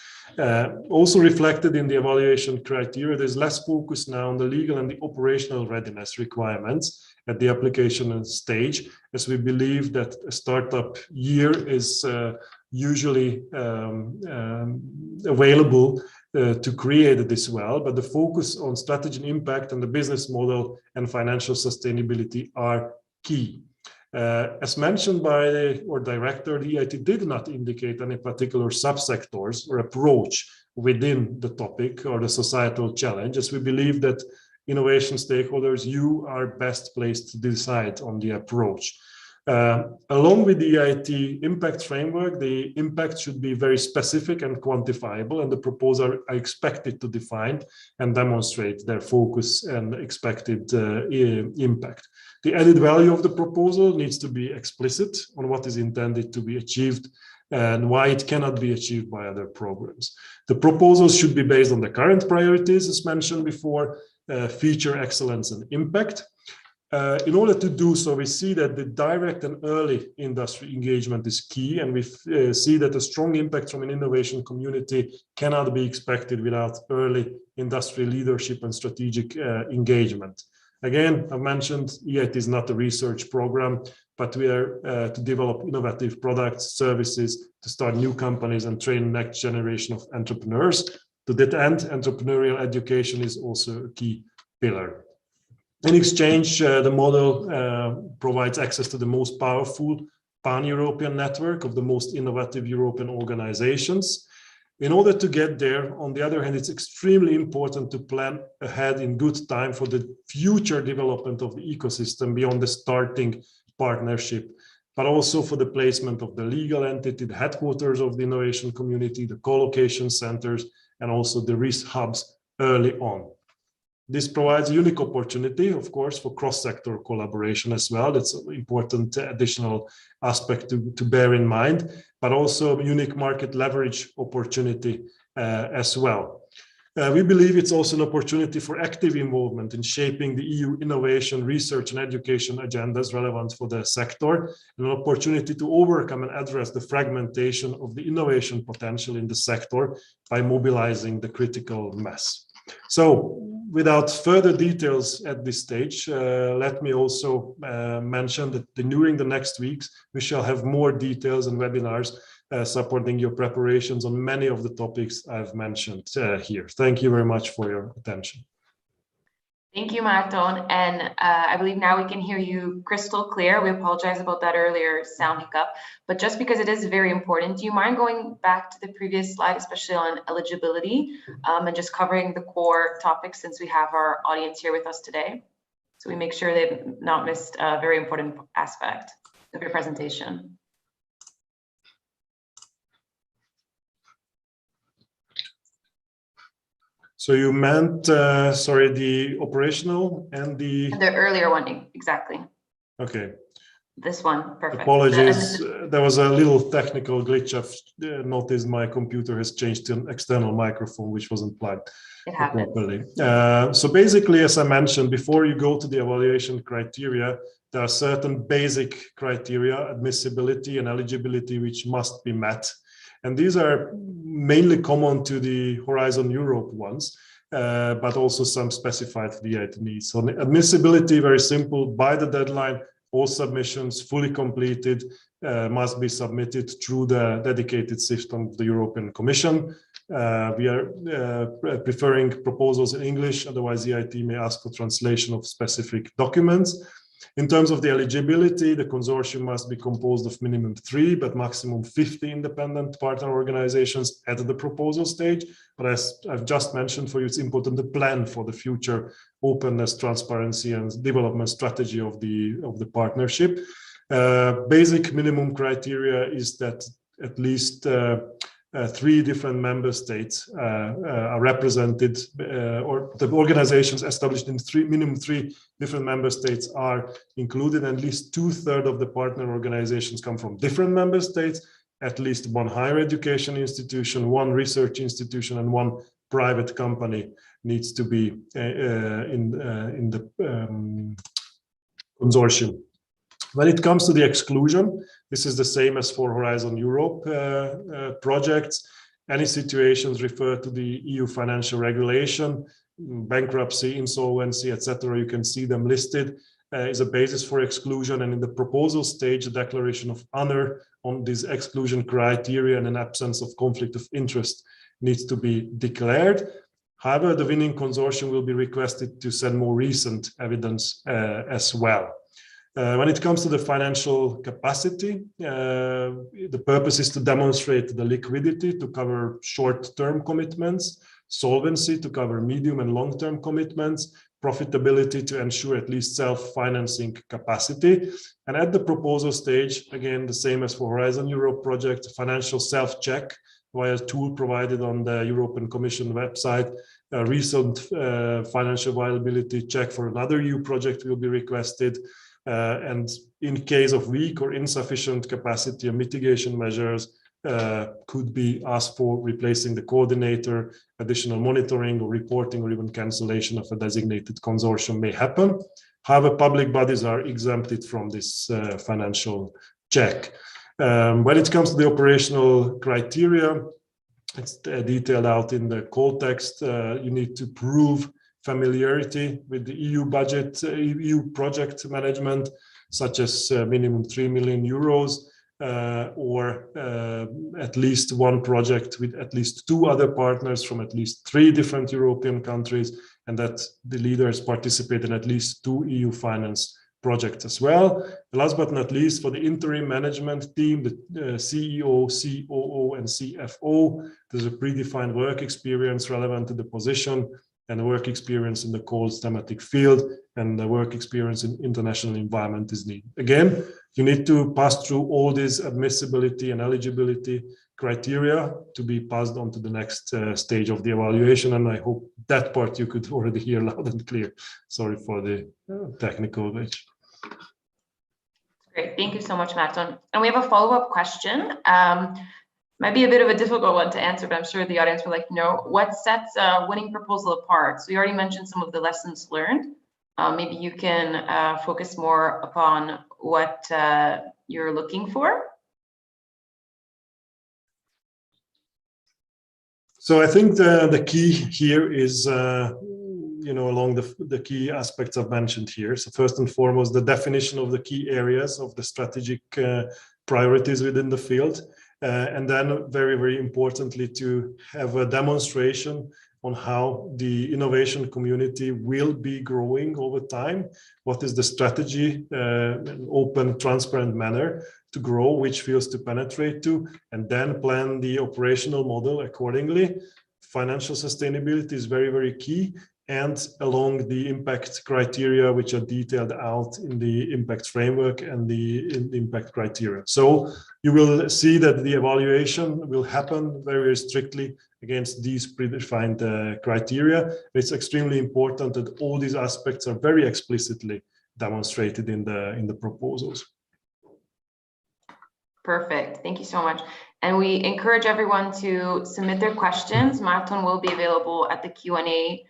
Also reflected in the evaluation criteria, there's less focus now on the legal and the operational readiness requirements at the application stage, as we believe that a startup year is usually available to create this well, but the focus on strategy and impact and the business model and financial sustainability are key. As mentioned by our director, the EIT did not indicate any particular subsectors or approach within the topic or the societal challenge, as we believe that innovation stakeholders, you are best placed to decide on the approach. Along with the EIT impact framework, the impact should be very specific and quantifiable, and the proposals are expected to define and demonstrate their focus and expected impact. The added value of the proposal needs to be explicit on what is intended to be achieved and why it cannot be achieved by other programs. The proposals should be based on the current priorities, as mentioned before, feature excellence and impact. In order to do so, we see that the direct and early industry engagement is key, and we see that a strong impact from an innovation community cannot be expected without early industry leadership and strategic engagement. Again, I mentioned EIT is not a research program, but we are to develop innovative products, services, to start new companies and train the next generation of entrepreneurs. To that end, entrepreneurial education is also a key pillar. In exchange, the model provides access to the most powerful pan-European network of the most innovative European organizations. In order to get there, on the other hand, it's extremely important to plan ahead in good time for the future development of the ecosystem beyond the starting partnership, but also for the placement of the legal entity, the headquarters of the innovation community, the co-location centers, and also the risk hubs early on. This provides a unique opportunity, of course, for cross-sector collaboration as well. That's an important additional aspect to bear in mind, but also a unique market leverage opportunity as well. We believe it's also an opportunity for active involvement in shaping the EU innovation, research and education agendas relevant for the sector, and an opportunity to overcome and address the fragmentation of the innovation potential in the sector by mobilizing the critical mass. So, without further details at this stage, let me also mention that during the next weeks, we shall have more details and webinars supporting your preparations on many of the topics I've mentioned here. Thank you very much for your attention. Thank you, Márton. And I believe now we can hear you crystal clear. We apologize about that earlier sound hiccup, but just because it is very important, do you mind going back to the previous slide, especially on eligibility, and just covering the core topics since we have our audience here with us today? So we make sure they've not missed a very important aspect of your presentation. So you meant, sorry, the operational and the earlier one, exactly. Okay. This one, perfect. Apologies, there was a little technical glitch. I've noticed my computer has changed to an external microphone, which wasn't plugged properly. So basically, as I mentioned, before you go to the evaluation criteria, there are certain basic criteria, admissibility and eligibility, which must be met. And these are mainly common to the Horizon Europe ones, but also some specified for the EIT needs. So admissibility, very simple, by the deadline, all submissions fully completed must be submitted through the dedicated system of the European Commission. We are preferring proposals in English, otherwise the EIT may ask for translation of specific documents. In terms of the eligibility, the consortium must be composed of minimum 3, but maximum 50 independent partner organizations at the proposal stage. But as I've just mentioned for you, it's important to plan for the future openness, transparency, and development strategy of the partnership. Basic minimum criteria is that at least 3 different member states are represented, or the organizations established in minimum 3 different member states are included. At least 2/3 of the partner organizations come from different member states. At least 1 higher education institution, 1 research institution, and 1 private company needs to be in the consortium. When it comes to the exclusion, this is the same as for Horizon Europe projects. Any situations refer to the EU financial regulation, bankruptcy, insolvency, etc. You can see them listed is a basis for exclusion. And in the proposal stage, a declaration of honor on these exclusion criteria and an absence of conflict of interest needs to be declared. However, the winning consortium will be requested to send more recent evidence as well. When it comes to the financial capacity, the purpose is to demonstrate the liquidity to cover short-term commitments, solvency to cover medium and long-term commitments, profitability to ensure at least self-financing capacity. And at the proposal stage, again, the same as for Horizon Europe project, financial self-check via a tool provided on the European Commission website. A recent financial viability check for another EU project will be requested. And in case of weak or insufficient capacity, mitigation measures could be asked for, replacing the coordinator, additional monitoring or reporting, or even cancellation of a designated consortium may happen. However, public bodies are exempted from this financial check. When it comes to the operational criteria, it's detailed out in the call text. You need to prove familiarity with the EU budget, EU project management, such as minimum 3 million euros, or at least one project with at least 2 other partners from at least 3 different European countries, and that the leaders participate in at least 2 EU finance projects as well. Last but not least, for the interim management team, the CEO, COO, and CFO, there's a predefined work experience relevant to the position, and the work experience in the calls thematic field, and the work experience in international environment is needed. Again, you need to pass through all these admissibility and eligibility criteria to be passed on to the next stage of the evaluation, and I hope that part you could already hear loud and clear. Sorry for the technical glitch. Great, thank you so much, Márton. And we have a follow-up question. Might be a bit of a difficult one to answer, but I'm sure the audience would like to know what sets a winning proposal apart. So you already mentioned some of the lessons learned. Maybe you can focus more upon what you're looking for. So I think the key here is, along the key aspects I've mentioned here. So first and foremost, the definition of the key areas of the strategic priorities within the field. And then very, very importantly, to have a demonstration on how the innovation community will be growing over time. What is the strategy, an open, transparent manner to grow, which fields to penetrate to, and then plan the operational model accordingly. Financial sustainability is very, very key, and along the impact criteria, which are detailed out in the impact framework and in the impact criteria. So you will see that the evaluation will happen very, very strictly against these predefined criteria. It's extremely important that all these aspects are very explicitly demonstrated in the proposals. Perfect, thank you so much. And we encourage everyone to submit their questions. Márton will be available at the Q&A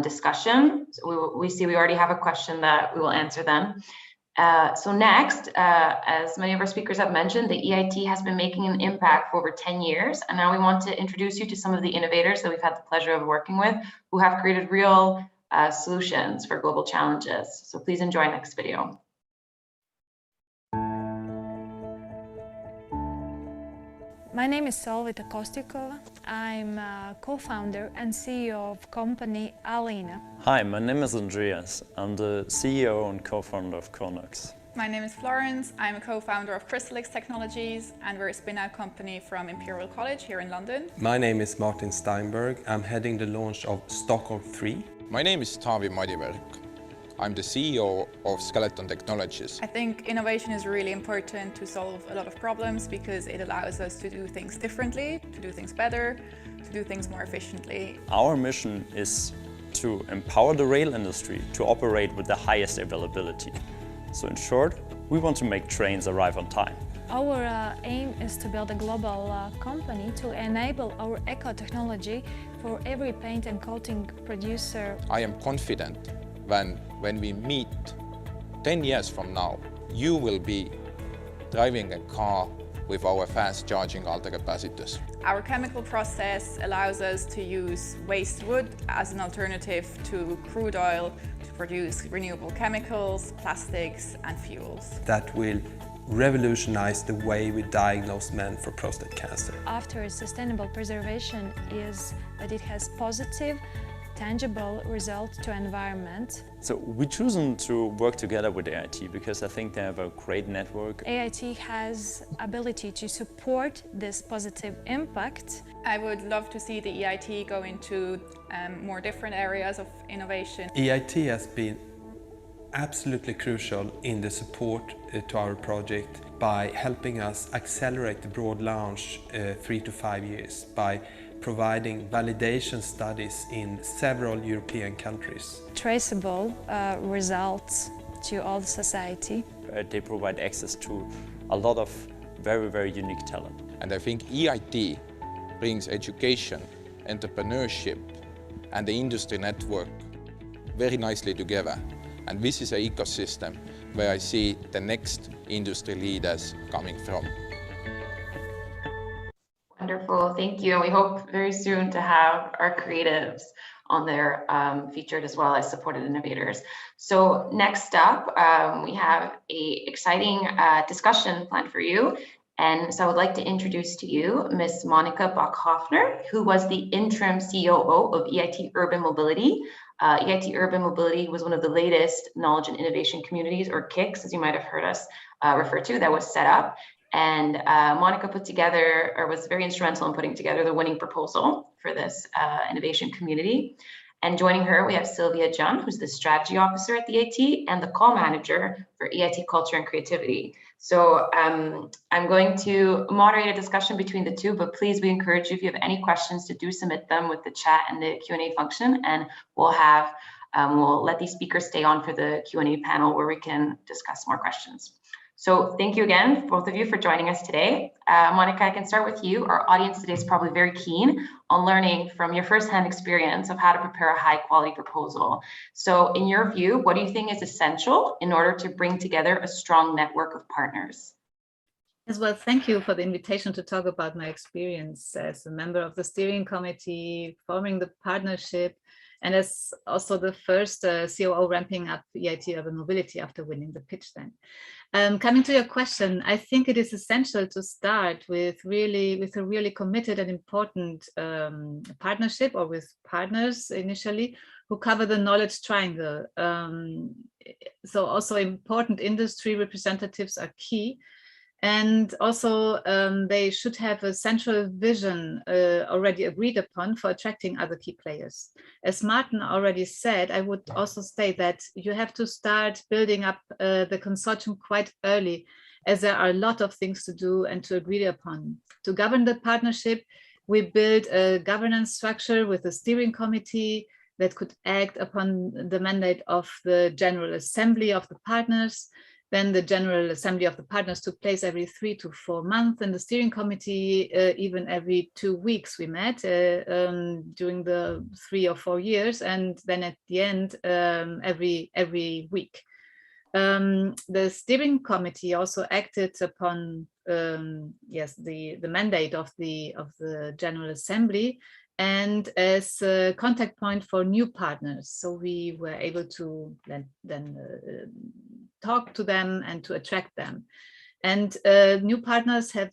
discussion. So we see we already have a question that we will answer then. So next, as many of our speakers have mentioned, the EIT has been making an impact for over 10 years. And now we want to introduce you to some of the innovators that we've had the pleasure of working with, who have created real solutions for global challenges. So please enjoy next video. My name is Solvita Kostikova. I'm a co-founder and CEO of company Alina. Hi, my name is Andreas. I'm the CEO and co-founder of Connex. My name is Florence. I'm a co-founder of Crystalix Technologies, and we're a spin-out company from Imperial College here in London. My name is Martin Steinberg. I'm heading the launch of Stockholm 3. My name is Taavi Madiberg. I'm the CEO of Skeleton Technologies. I think innovation is really important to solve a lot of problems because it allows us to do things differently, to do things better, to do things more efficiently. Our mission is to empower the rail industry to operate with the highest availability. So in short, we want to make trains arrive on time. Our aim is to build a global company to enable our eco-technology for every paint and coating producer. I am confident when we meet 10 years from now, you will be driving a car with our fast charging alta capacitors. Our chemical process allows us to use waste wood as an alternative to crude oil to produce renewable chemicals, plastics and fuels. That will revolutionize the way we diagnose men for prostate cancer. After sustainable preservation is that it has positive tangible result to environment. So we've chosen to work together with EIT because I think they have a great network. EIT has ability to support this positive impact. I would love to see the EIT go into more different areas of innovation. EIT has been absolutely crucial in the support to our project by helping us accelerate the broad launch 3 to 5 years by providing validation studies in several European countries. Traceable results to all society. They provide access to a lot of very, very unique talent. And I think EIT brings education, entrepreneurship and the industry network very nicely together. And this is an ecosystem where I see the next industry leaders coming from. Wonderful, thank you. And we hope very soon to have our creatives on there featured as well as supported innovators. So next up, we have a exciting discussion planned for you. And so I would like to introduce to you Ms. Monica Bach-Hoffner, who was the interim COO of EIT Urban Mobility. EIT Urban Mobility was one of the latest knowledge and innovation communities, or KICs, as you might have heard us refer to, that was set up. And Monica put together, or was very instrumental in putting together the winning proposal for this innovation community. And joining her, we have Sylvia John, who's the strategy officer at the EIT and the call manager for EIT Culture and Creativity. So I'm going to moderate a discussion between the two, but please, we encourage you, if you have any questions, to do submit them with the chat and the Q&A function, and we'll let these speakers stay on for the Q&A panel where we can discuss more questions. So thank you again, both of you, for joining us today. Monica, I can start with you. Our audience today is probably very keen on learning from your firsthand experience of how to prepare a high quality proposal. So in your view, what do you think is essential in order to bring together a strong network of partners? As well, thank you for the invitation to talk about my experience as a member of the steering committee, forming the partnership, and as also the first COO ramping up EIT Urban Mobility after winning the pitch then. Coming to your question, I think it is essential to start with a really committed and important partnership, or with partners initially, who cover the knowledge triangle. So also important industry representatives are key. And also they should have a central vision already agreed upon for attracting other key players. As Martin already said, I would also state that you have to start building up the consortium quite early, as there are a lot of things to do and to agree upon. To govern the partnership, we built a governance structure with a steering committee that could act upon the mandate of the General Assembly of the partners. Then the General Assembly of the partners took place every 3 to 4 months, and the steering committee even every 2 weeks we met during the 3 or 4 years, and then at the end every week. The steering committee also acted upon the mandate of the General Assembly, and as a contact point for new partners. So we were able to then talk to them and to attract them. And new partners had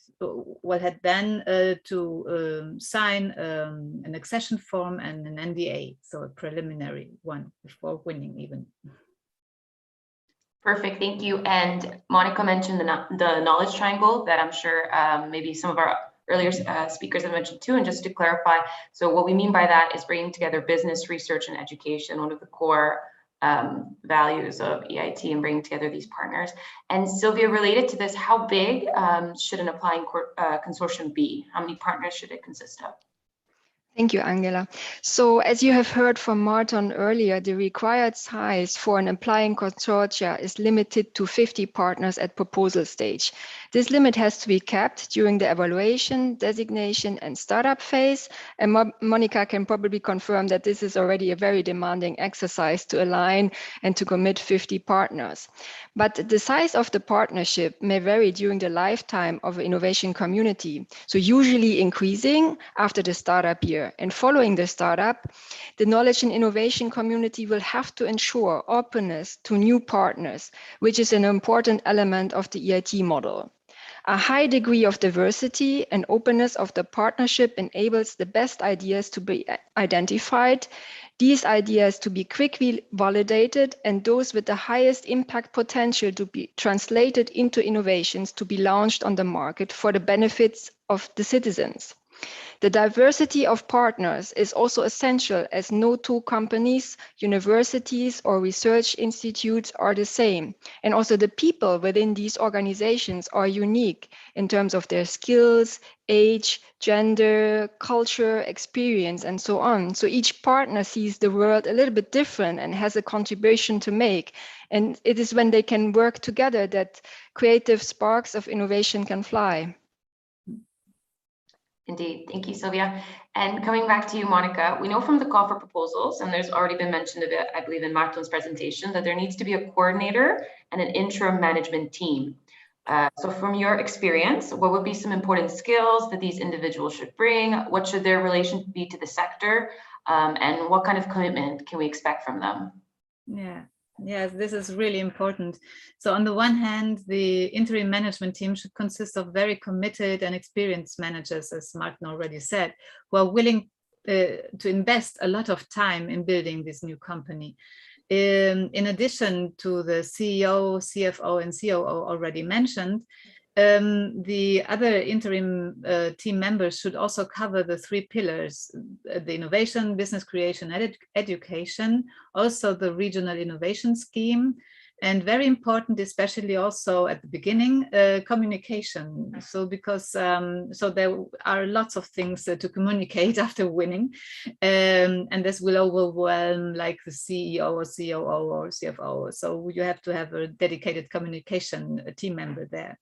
then to sign an accession form and an NDA, so a preliminary one before winning even. Perfect, thank you. And Monica mentioned the knowledge triangle that I'm sure maybe some of our earlier speakers have mentioned too. And just to clarify, so what we mean by that is bringing together business, research, and education, one of the core values of EIT, and bringing together these partners. And Sylvia, related to this, how big should an applying consortium be? How many partners should it consist of? Thank you, Angela. So as you have heard from Martin earlier, the required size for an applying consortia is limited to 50 partners at proposal stage. This limit has to be kept during the evaluation, designation, and startup phase. And Monica can probably confirm that this is already a very demanding exercise to align and to commit 50 partners. But the size of the partnership may vary during the lifetime of an innovation community. So usually increasing after the startup year. And following the startup, the knowledge and innovation community will have to ensure openness to new partners, which is an important element of the EIT model. A high degree of diversity and openness of the partnership enables the best ideas to be identified, these ideas to be quickly validated, and those with the highest impact potential to be translated into innovations to be launched on the market for the benefits of the citizens. The diversity of partners is also essential, as no two companies, universities, or research institutes are the same. And also the people within these organizations are unique in terms of their skills, age, gender, culture, experience, and so on. So each partner sees the world a little bit different and has a contribution to make. And it is when they can work together that creative sparks of innovation can fly. Indeed. Thank you, Sylvia. And coming back to you, Monica, we know from the call for proposals, and there's already been mentioned a bit, I believe, in Martin's presentation, that there needs to be a coordinator and an interim management team. So from your experience, what would be some important skills that these individuals should bring? What should their relation be to the sector? And what kind of commitment can we expect from them? Yeah. Yes, this is really important. So on the one hand, the interim management team should consist of very committed and experienced managers, as Martin already said, who are willing to invest a lot of time in building this new company. In addition to the CEO, CFO, and COO already mentioned, the other interim team members should also cover the three pillars: the innovation, business creation, and education, also the regional innovation scheme, and very important, especially also at the beginning, communication. So because so there are lots of things to communicate after winning, and this will overwhelm like the CEO or COO or CFO. So you have to have a dedicated communication team member there.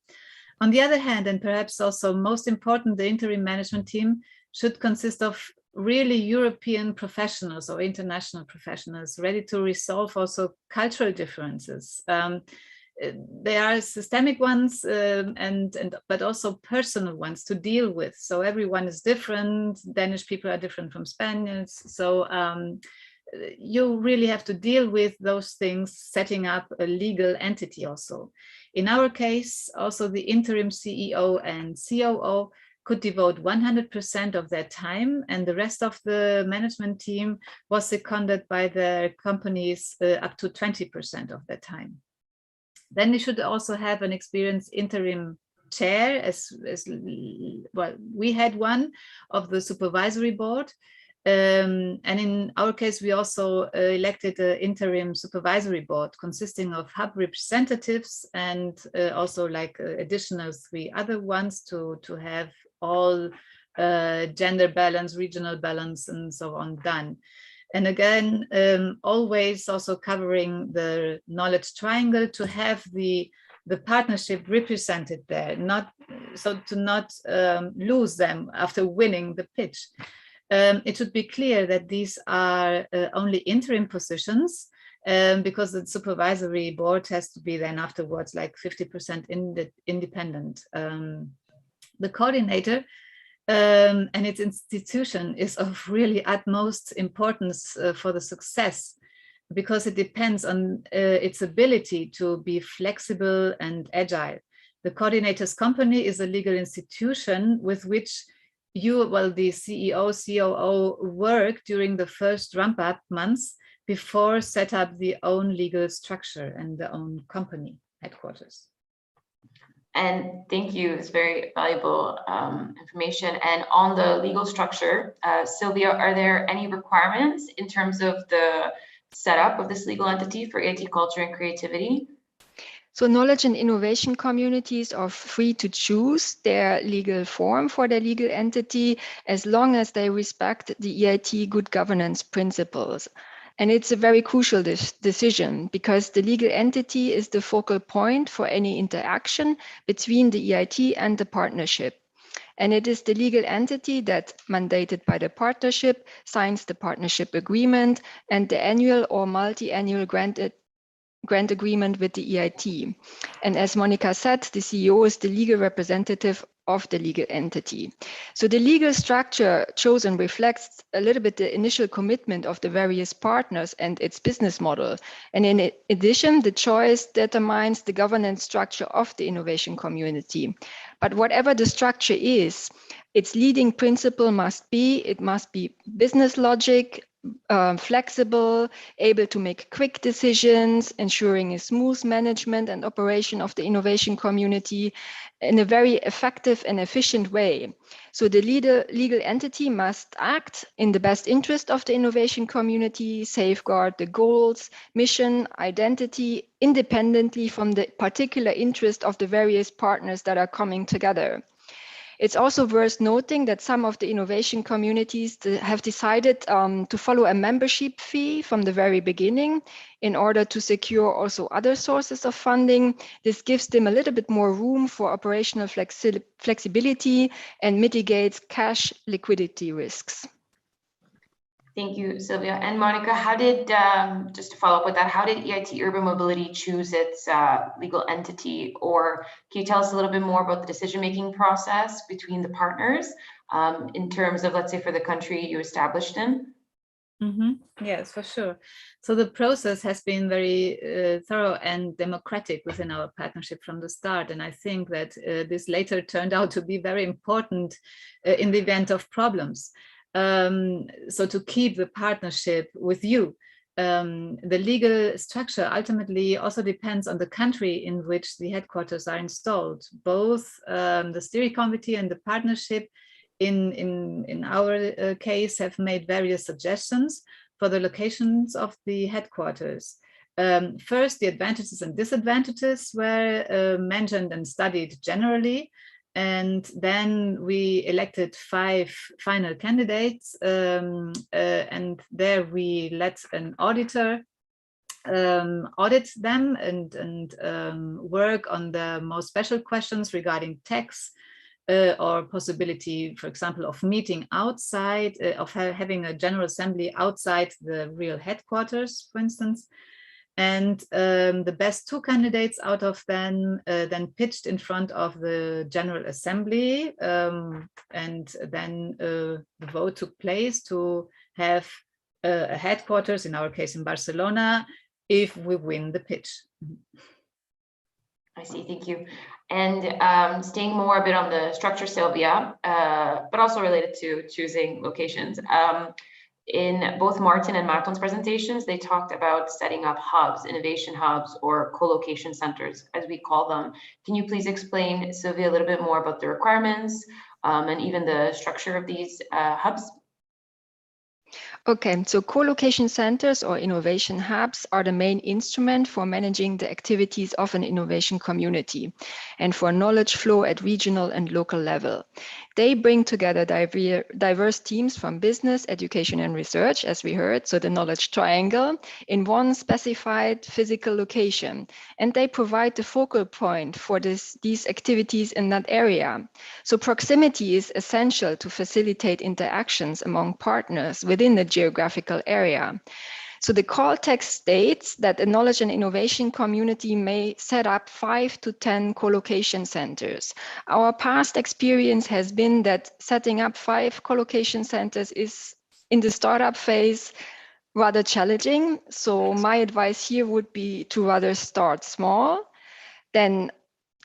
On the other hand, and perhaps also most important, the interim management team should consist of really European professionals or international professionals ready to resolve also cultural differences. There are systemic ones but also personal ones to deal with. So everyone is different. Danish people are different from Spaniards. So you really have to deal with those things, setting up a legal entity also. In our case, also the interim CEO and COO could devote 100% of their time, and the rest of the management team was seconded by their companies up to 20% of their time. Then they should also have an experienced interim chair, as well, we had one of the supervisory board. And in our case, we also elected an interim supervisory board consisting of hub representatives and also like additional 3 other ones to have all gender balance, regional balance, and so on done. And again, always also covering the knowledge triangle to have the partnership represented there, not so to not lose them after winning the pitch. It should be clear that these are only interim positions because the supervisory board has to be then afterwards like 50% independent. The coordinator and its institution is of really utmost importance for the success, because it depends on its ability to be flexible and agile. The coordinator's company is a legal institution with which the CEO, COO work during the first ramp-up months before set up the own legal structure and the own company headquarters. And thank you, it's very valuable information. And on the legal structure, Sylvia, are there any requirements in terms of the setup of this legal entity for EIT Culture and Creativity? So knowledge and innovation communities are free to choose their legal form for their legal entity as long as they respect the EIT good governance principles. And it's a very crucial decision because the legal entity is the focal point for any interaction between the EIT and the partnership. And it is the legal entity that, mandated by the partnership, signs the partnership agreement and the annual or multi-annual grant agreement with the EIT. And as Monica said, the CEO is the legal representative of the legal entity. So the legal structure chosen reflects a little bit the initial commitment of the various partners and its business model. And in addition, the choice determines the governance structure of the innovation community. But whatever the structure is, its leading principle must be business logic, flexible, able to make quick decisions, ensuring a smooth management and operation of the innovation community in a very effective and efficient way. So the legal entity must act in the best interest of the innovation community, safeguard the goals, mission, identity, independently from the particular interest of the various partners that are coming together. It's also worth noting that some of the innovation communities have decided to follow a membership fee from the very beginning in order to secure also other sources of funding. This gives them a little bit more room for operational flexibility and mitigates cash liquidity risks. Thank you, Sylvia. And Monica, how did, just to follow up with that, how did EIT Urban Mobility choose its legal entity? Or can you tell us a little bit more about the decision-making process between the partners in terms of, let's say, for the country you established in? Yes, for sure. So the process has been very thorough and democratic within our partnership from the start. And I think that this later turned out to be very important in the event of problems. So to keep the partnership with you, the legal structure ultimately also depends on the country in which the headquarters are installed. Both the steering committee and the partnership in our case have made various suggestions for the locations of the headquarters. First, the advantages and disadvantages were mentioned and studied generally. And then we elected 5 final candidates, and there we let an auditor audit them and work on the most special questions regarding tax or possibility, for example, of meeting outside, of having a general assembly outside the real headquarters, for instance. And the best 2 candidates out of them then pitched in front of the General Assembly, and then the vote took place to have a headquarters, in our case in Barcelona, if we win the pitch. I see, thank you. And staying more a bit on the structure, Sylvia, but also related to choosing locations. In both Martin and Martin's presentations, they talked about setting up hubs, innovation hubs, or co-location centers, as we call them. Can you please explain, Sylvia, a little bit more about the requirements and even the structure of these hubs? Okay, so co-location centers or innovation hubs are the main instrument for managing the activities of an innovation community and for knowledge flow at regional and local level. They bring together diverse teams from business, education, and research, as we heard, so the knowledge triangle, in one specified physical location. And they provide the focal point for these activities in that area. So proximity is essential to facilitate interactions among partners within the geographical area. So the call text states that a knowledge and innovation community may set up 5 to 10 co-location centers. Our past experience has been that setting up 5 co-location centers is, in the startup phase, rather challenging. So my advice here would be to rather start small, then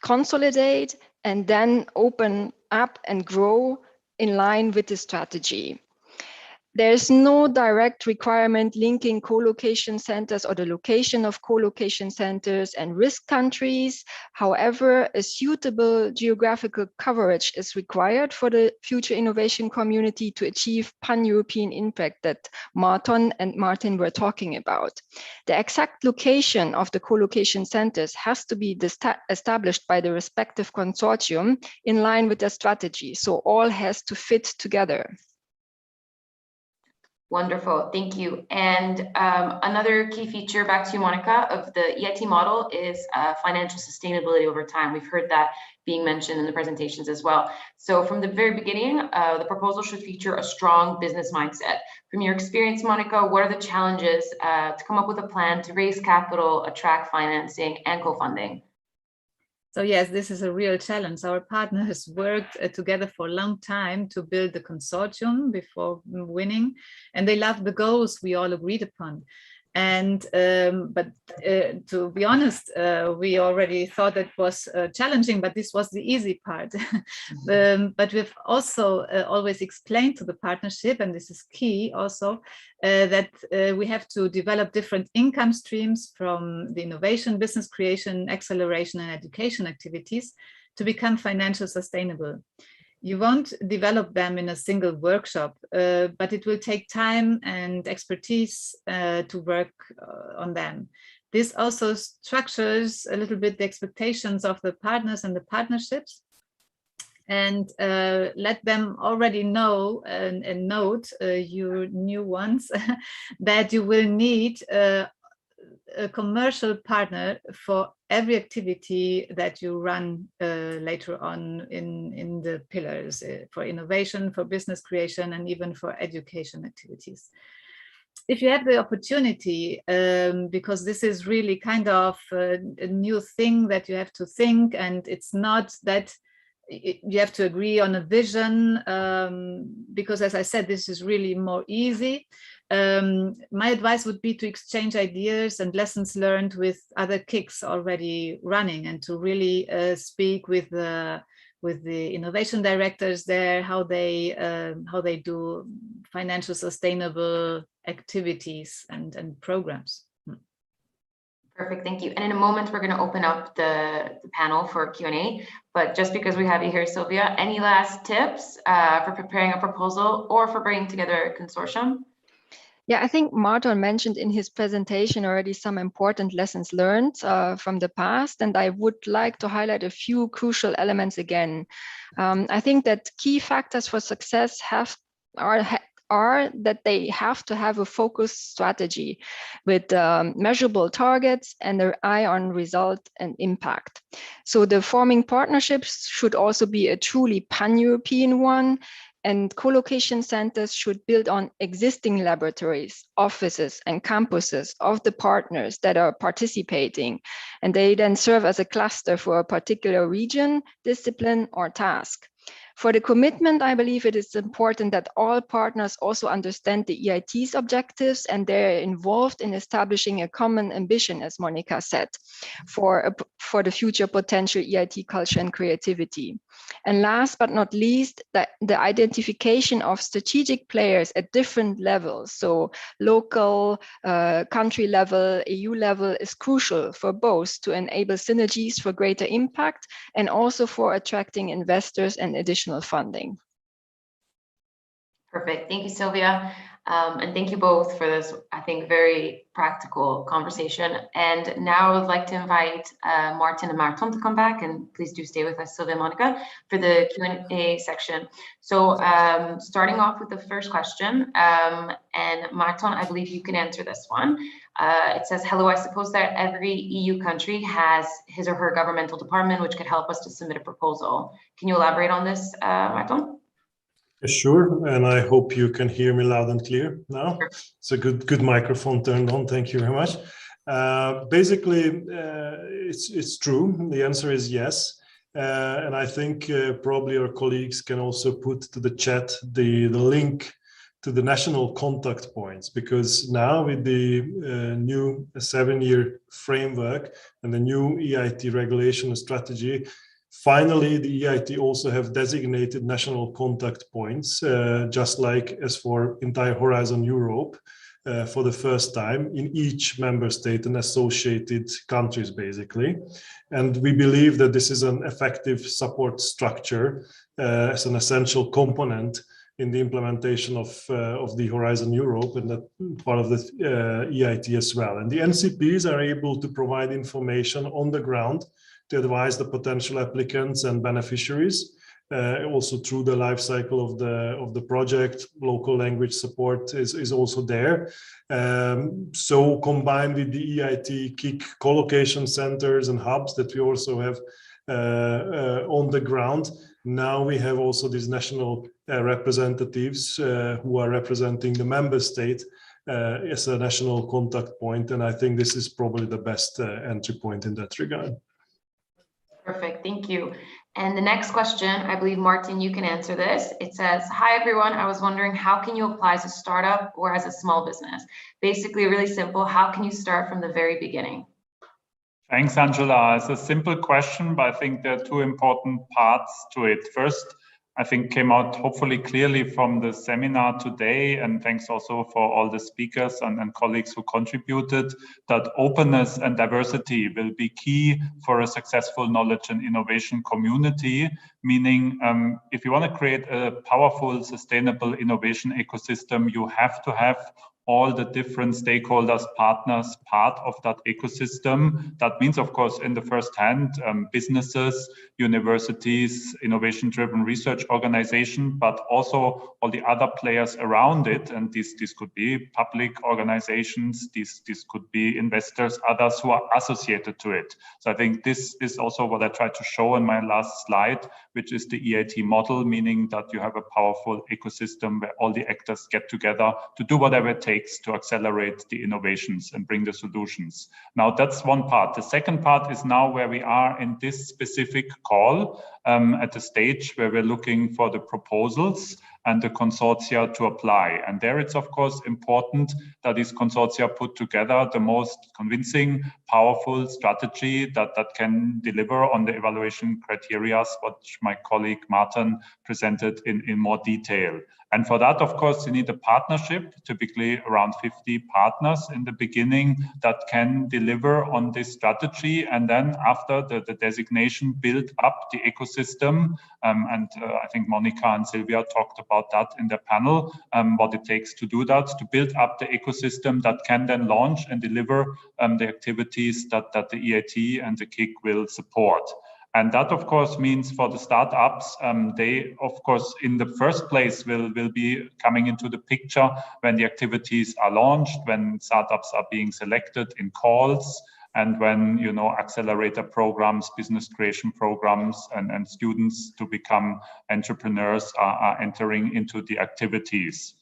consolidate, and then open up and grow in line with the strategy. There's no direct requirement linking co-location centers or the location of co-location centers and risk countries. However, a suitable geographical coverage is required for the future innovation community to achieve pan-European impact that Martin and Martin were talking about. The exact location of the co-location centers has to be established by the respective consortium in line with the strategy. So all has to fit together. Wonderful, thank you. And another key feature, back to you, Monica, of the EIT model is financial sustainability over time. We've heard that being mentioned in the presentations as well. So from the very beginning, the proposal should feature a strong business mindset. From your experience, Monica, what are the challenges to come up with a plan to raise capital, attract financing, and co-funding? So yes, this is a real challenge. Our partners worked together for a long time to build the consortium before winning, and they loved the goals we all agreed upon. And to be honest, we already thought it was challenging, but this was the easy part. But we've also always explained to the partnership, and this is key also, that we have to develop different income streams from the innovation, business creation, acceleration, and education activities to become financially sustainable. You won't develop them in a single workshop, but it will take time and expertise to work on them. This also structures a little bit the expectations of the partners and the partnerships, and let them already know and note, your new ones, that you will need a commercial partner for every activity that you run later on in the pillars, for innovation, for business creation, and even for education activities. If you have the opportunity, because this is really kind of a new thing that you have to think, and it's not that you have to agree on a vision, because as I said, this is really more easy. My advice would be to exchange ideas and lessons learned with other KICs already running, and to really speak with the innovation directors there, how they do financial sustainable activities and programs. Perfect, thank you. And in a moment, we're going to open up the panel for Q&A. But just because we have you here, Sylvia, any last tips for preparing a proposal or for bringing together a consortium? Yeah, I think Martin mentioned in his presentation already some important lessons learned from the past, and I would like to highlight a few crucial elements again. I think that key factors for success are that they have to have a focused strategy with measurable targets and their eye on result and impact. So the forming partnerships should also be a truly pan-European one, and co-location centers should build on existing laboratories, offices, and campuses of the partners that are participating, and they then serve as a cluster for a particular region, discipline, or task. For the commitment, I believe it is important that all partners also understand the EIT's objectives, and they're involved in establishing a common ambition, as Monica said, for the future potential EIT culture and creativity. And last but not least, the identification of strategic players at different levels, so local, country level, EU level, is crucial for both to enable synergies for greater impact and also for attracting investors and additional funding. Perfect. Thank you, Sylvia. And thank you both for this, I think, very practical conversation. And now I would like to invite Martin and Marton to come back, and please do stay with us, Sylvia and Monica, for the Q&A section. So starting off with the first question, and Marton, I believe you can answer this one. It says, hello, I suppose that every EU country has his or her governmental department which could help us to submit a proposal. Can you elaborate on this, Marton? Sure, and I hope you can hear me loud and clear now. It's a good microphone turned on. Thank you very much. Basically, it's true. The answer is yes. And I think probably our colleagues can also put to the chat the link to the national contact points, because now with the new 7-year framework and the new EIT regulation and strategy, finally, the EIT also have designated national contact points, just like as for entire Horizon Europe, for the first time in each member state and associated countries, basically. And we believe that this is an effective support structure as an essential component in the implementation of the Horizon Europe and that part of the EIT as well. And the NCPs are able to provide information on the ground to advise the potential applicants and beneficiaries, also through the life cycle of the project. Local language support is also there. So combined with the EIT KIC co-location centers and hubs that we also have on the ground, now we have also these national representatives who are representing the member state as a national contact point. And I think this is probably the best entry point in that regard. Perfect, thank you. And the next question, I believe, Martin, you can answer this. It says, hi everyone, I was wondering how can you apply as a startup or as a small business? Basically, really simple, how can you start from the very beginning? Thanks, Angela. It's a simple question, but I think there are two important parts to it. First, I think came out hopefully clearly from the seminar today, and thanks also for all the speakers and colleagues who contributed, that openness and diversity will be key for a successful knowledge and innovation community, meaning if you want to create a powerful, sustainable innovation ecosystem, you have to have all the different stakeholders, partners, part of that ecosystem. That means, of course, in the first hand, businesses, universities, innovation-driven research organization, but also all the other players around it. And this could be public organizations, this could be investors, others who are associated to it. So I think this is also what I tried to show in my last slide, which is the EIT model, meaning that you have a powerful ecosystem where all the actors get together to do whatever it takes to accelerate the innovations and bring the solutions. Now, that's one part. The second part is now where we are in this specific call at the stage where we're looking for the proposals and the consortia to apply. And there it's, of course, important that these consortia put together the most convincing, powerful strategy that can deliver on the evaluation criteria, which my colleague Martin presented in more detail. And for that, of course, you need a partnership, typically around 50 partners in the beginning that can deliver on this strategy. And then after the designation, build up the ecosystem. I think Monica and Silvia talked about that in the panel, what it takes to do that, to build up the ecosystem that can then launch and deliver the activities that the EIT and the KIC will support. And that, of course, means for the startups, they, of course, in the first place will be coming into the picture when the activities are launched, when startups are being selected in calls, and when, you know, accelerator programs, business creation programs, and students to become entrepreneurs are entering into the activities.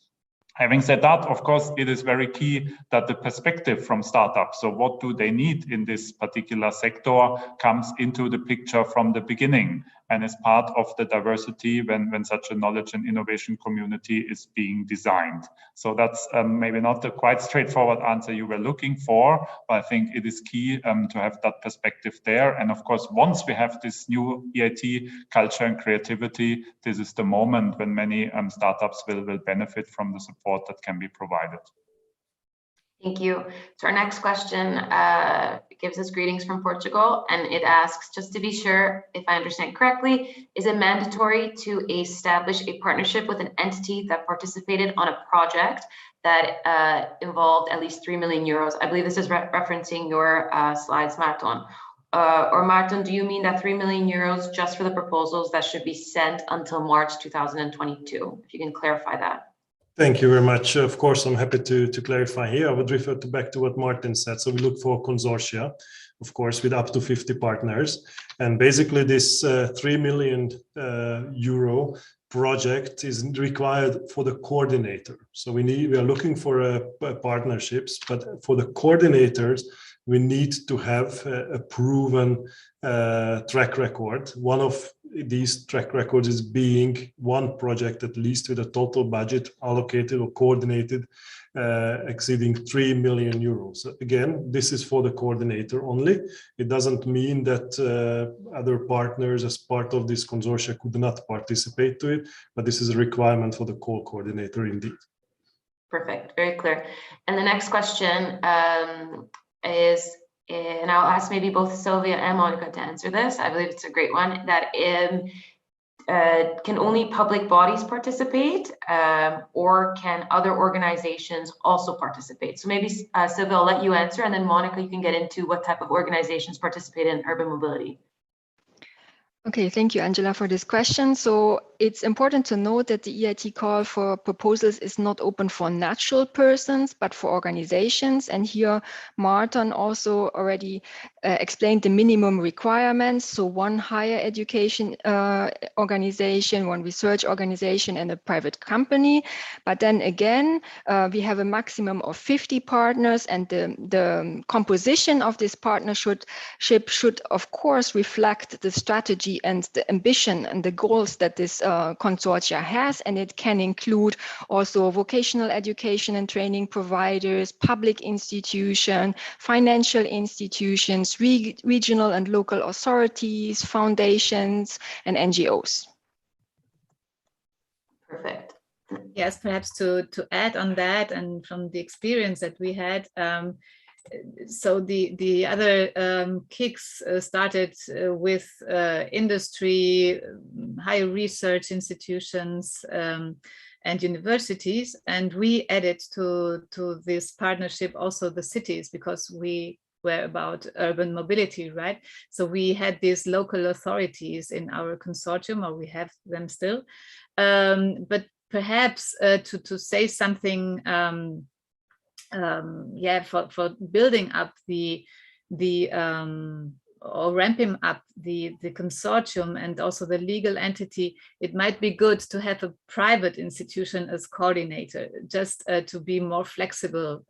Having said that, of course, it is very key that the perspective from startups, so what do they need in this particular sector, comes into the picture from the beginning and is part of the diversity when such a knowledge and innovation community is being designed. So that's maybe not the quite straightforward answer you were looking for, but I think it is key to have that perspective there. And of course, once we have this new EIT culture and creativity, this is the moment when many startups will benefit from the support that can be provided. Thank you. So our next question gives us greetings from Portugal, and it asks, just to be sure if I understand correctly, is it mandatory to establish a partnership with an entity that participated on a project that involved at least 3 million euros? I believe this is referencing your slides, Martin. Or Martin, do you mean that 3 million euros just for the proposals that should be sent until March 2022? If you can clarify that. Thank you very much. Of course, I'm happy to clarify here. I would refer back to what Martin said. So we look for consortia, of course, with up to 50 partners. And basically this 3 million euro project is required for the coordinator. So we are looking for partnerships, but for the coordinators, we need to have a proven track record. One of these track records is being one project at least with a total budget allocated or coordinated exceeding 3 million euros. So again, this is for the coordinator only. It doesn't mean that other partners as part of this consortia could not participate to it, but this is a requirement for the co-coordinator indeed. Perfect, very clear. And the next question is, and I'll ask maybe both Sylvia and Monica to answer this. I believe it's a great one, that can only public bodies participate, or can other organizations also participate? So maybe Sylvia, I'll let you answer, and then Monica, you can get into what type of organizations participate in urban mobility. Okay, thank you, Angela, for this question. So it's important to note that the EIT call for proposals is not open for natural persons, but for organizations. And here, Martin also already explained the minimum requirements. So one higher education organization, one research organization, and a private company. But then again, we have a maximum of 50 partners, and the composition of this partnership should, of course, reflect the strategy and the ambition and the goals that this consortia has. And it can include also vocational education and training providers, public institutions, financial institutions, regional and local authorities, foundations, and NGOs. Perfect. Yes, perhaps to add on that, and from the experience that we had, so the other KICs started with industry, higher research institutions, and universities, and we added to this partnership also the cities, because we were about urban mobility, right? So we had these local authorities in our consortium, or we have them still, but perhaps to say something, for building up or ramping up the consortium and also the legal entity, it might be good to have a private institution as coordinator, just to be more flexible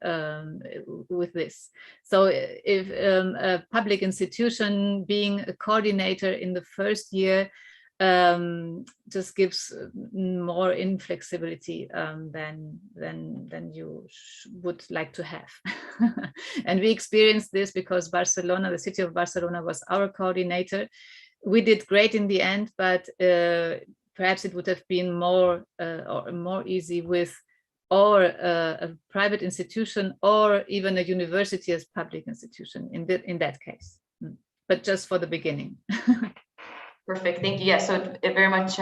with this. So if a public institution being a coordinator in the first year just gives more inflexibility than you would like to have. And we experienced this because Barcelona, the city of Barcelona, was our coordinator. We did great in the end, but perhaps it would have been more easy with a private institution or even a university as public institution in that case, but just for the beginning. Perfect, thank you. Yeah, so it very much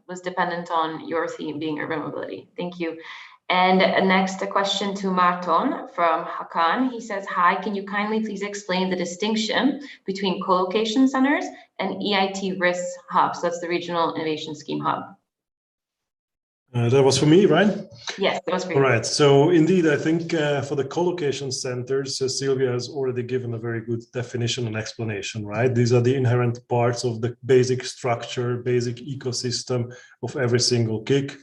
was dependent on your theme being urban mobility. Thank you. And next, a question to Marton from Hakan. He says, hi, can you kindly please explain the distinction between co-location centers and EIT RIS hubs? That's the Regional Innovation Scheme Hub. That was for me, right? Yes, that was for you. All right. So indeed, I think for the co-location centers, Sylvia has already given a very good definition and explanation, right? These are the inherent parts of the basic structure, basic ecosystem of every single KIC,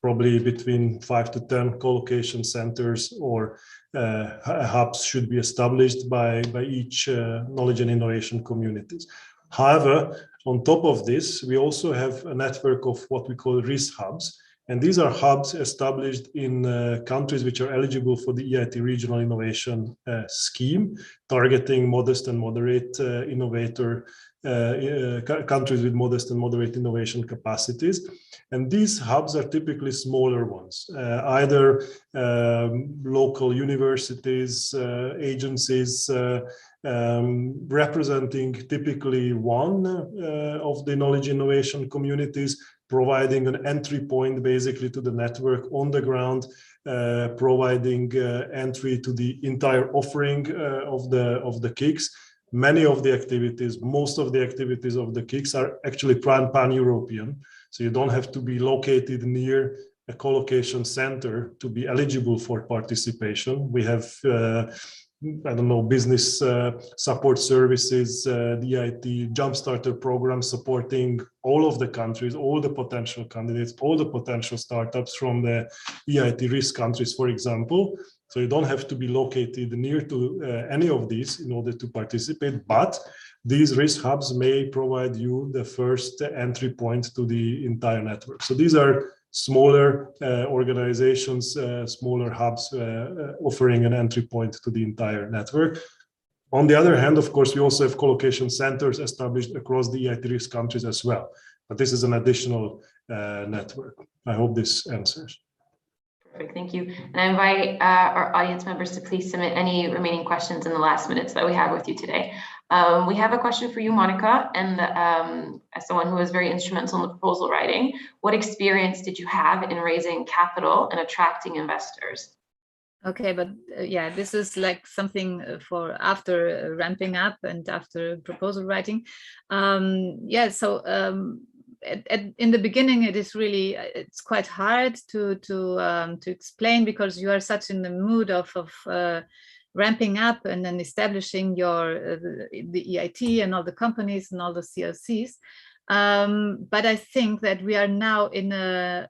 probably between 5 to 10 co-location centers or hubs should be established by each knowledge and innovation communities. However, on top of this, we also have a network of what we call RIS hubs. And these are hubs established in countries which are eligible for the EIT Regional Innovation Scheme, targeting modest and moderate innovator countries with modest and moderate innovation capacities. And these hubs are typically smaller ones, either local universities, agencies, representing typically one of the knowledge innovation communities, providing an entry point basically to the network on the ground, providing entry to the entire offering of the KICs. Many of the activities, most of the activities of the KICs are actually pan-European. So you don't have to be located near a co-location center to be eligible for participation. We have I don't know, business support services, the EIT Jumpstarter program supporting all of the countries, all the potential candidates, all the potential startups from the EIT risk countries, for example. So you don't have to be located near to any of these in order to participate, but these risk hubs may provide you the first entry point to the entire network. So these are smaller organizations, smaller hubs offering an entry point to the entire network. On the other hand, of course, we also have co-location centers established across the EIT risk countries as well. But this is an additional network. I hope this answers. Perfect, thank you. And I invite our audience members to please submit any remaining questions in the last minutes that we have with you today. We have a question for you, Monica, and as someone who was very instrumental in the proposal writing, what experience did you have in raising capital and attracting investors? Okay, but yeah, this is like something for after ramping up and after proposal writing. in the beginning, it's quite hard to explain, because you are such in the mood of ramping up and then establishing the EIT and all the companies and all the CLCs. But I think that we are now in a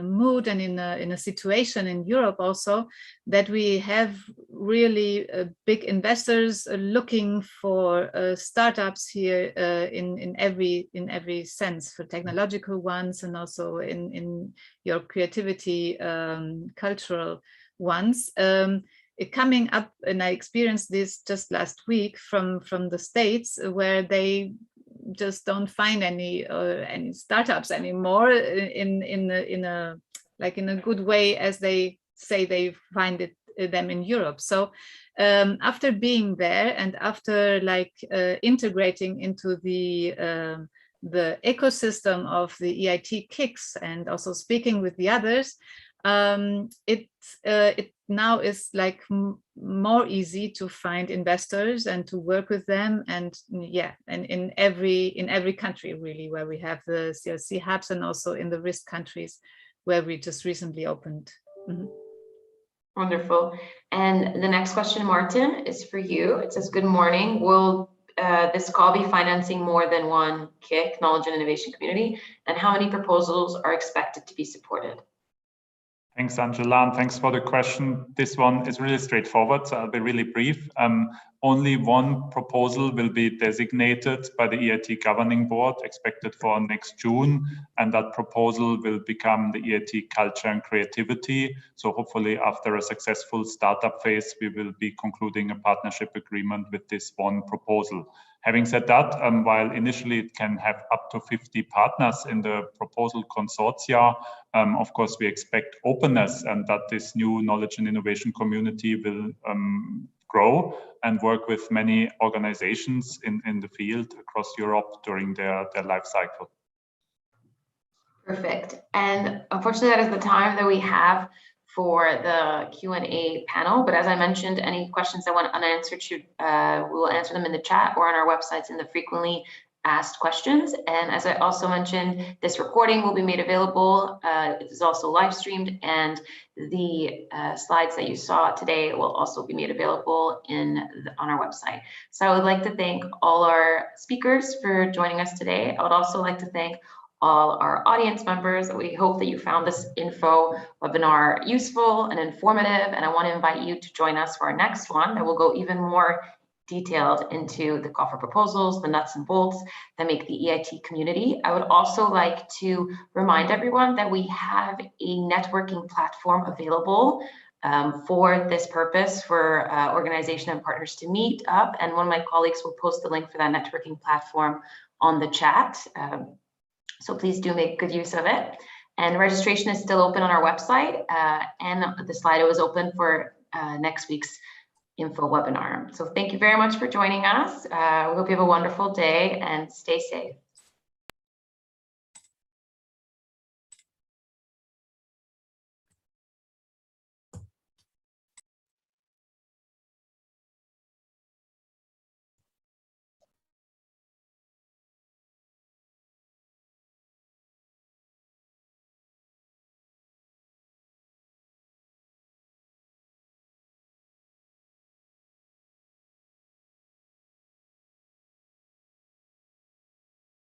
mood and in a situation in Europe also that we have really big investors looking for startups here in every sense, for technological ones and also in your creativity, cultural ones. Coming up, and I experienced this just last week from the States, where they just don't find any startups anymore in a good way, as they say they find them in Europe. So after being there and after integrating into the ecosystem of the EIT KICS and also speaking with the others, it now is more easy to find investors and to work with them, and and in every country really where we have the CLC hubs, and also in the risk countries where we just recently opened. Mm-hmm. Wonderful. And the next question, Martin, is for you. It says, good morning. Will this call be financing more than one KIC, Knowledge and Innovation Community? And how many proposals are expected to be supported? Thanks, Angela, and thanks for the question. This one is really straightforward, so I'll be really brief. Only one proposal will be designated by the EIT Governing Board, expected for next June, and that proposal will become the EIT Culture and Creativity. So hopefully after a successful startup phase, we will be concluding a partnership agreement with this one proposal. Having said that, while initially it can have up to 50 partners in the proposal consortia, of course we expect openness and that this new knowledge and innovation community will grow and work with many organizations in the field across Europe during their life cycle. Perfect. And unfortunately, that is the time that we have for the Q&A panel. But as I mentioned, any questions that went unanswered, we will answer them in the chat or on our websites in the frequently asked questions. And as I also mentioned, this recording will be made available. It is also live streamed, and the slides that you saw today will also be made available on our website. So I would like to thank all our speakers for joining us today. I would also like to thank all our audience members. We hope that you found this info webinar useful and informative, and I want to invite you to join us for our next one that will go even more detailed into the call for proposals, the nuts and bolts that make the EIT community. I would also like to remind everyone that we have a networking platform available for this purpose, for organization and partners to meet up, and one of my colleagues will post the link for that networking platform on the chat. So please do make good use of it. And registration is still open on our website, and the Slido is open for next week's info webinar. So thank you very much for joining us. We hope you have a wonderful day and stay safe.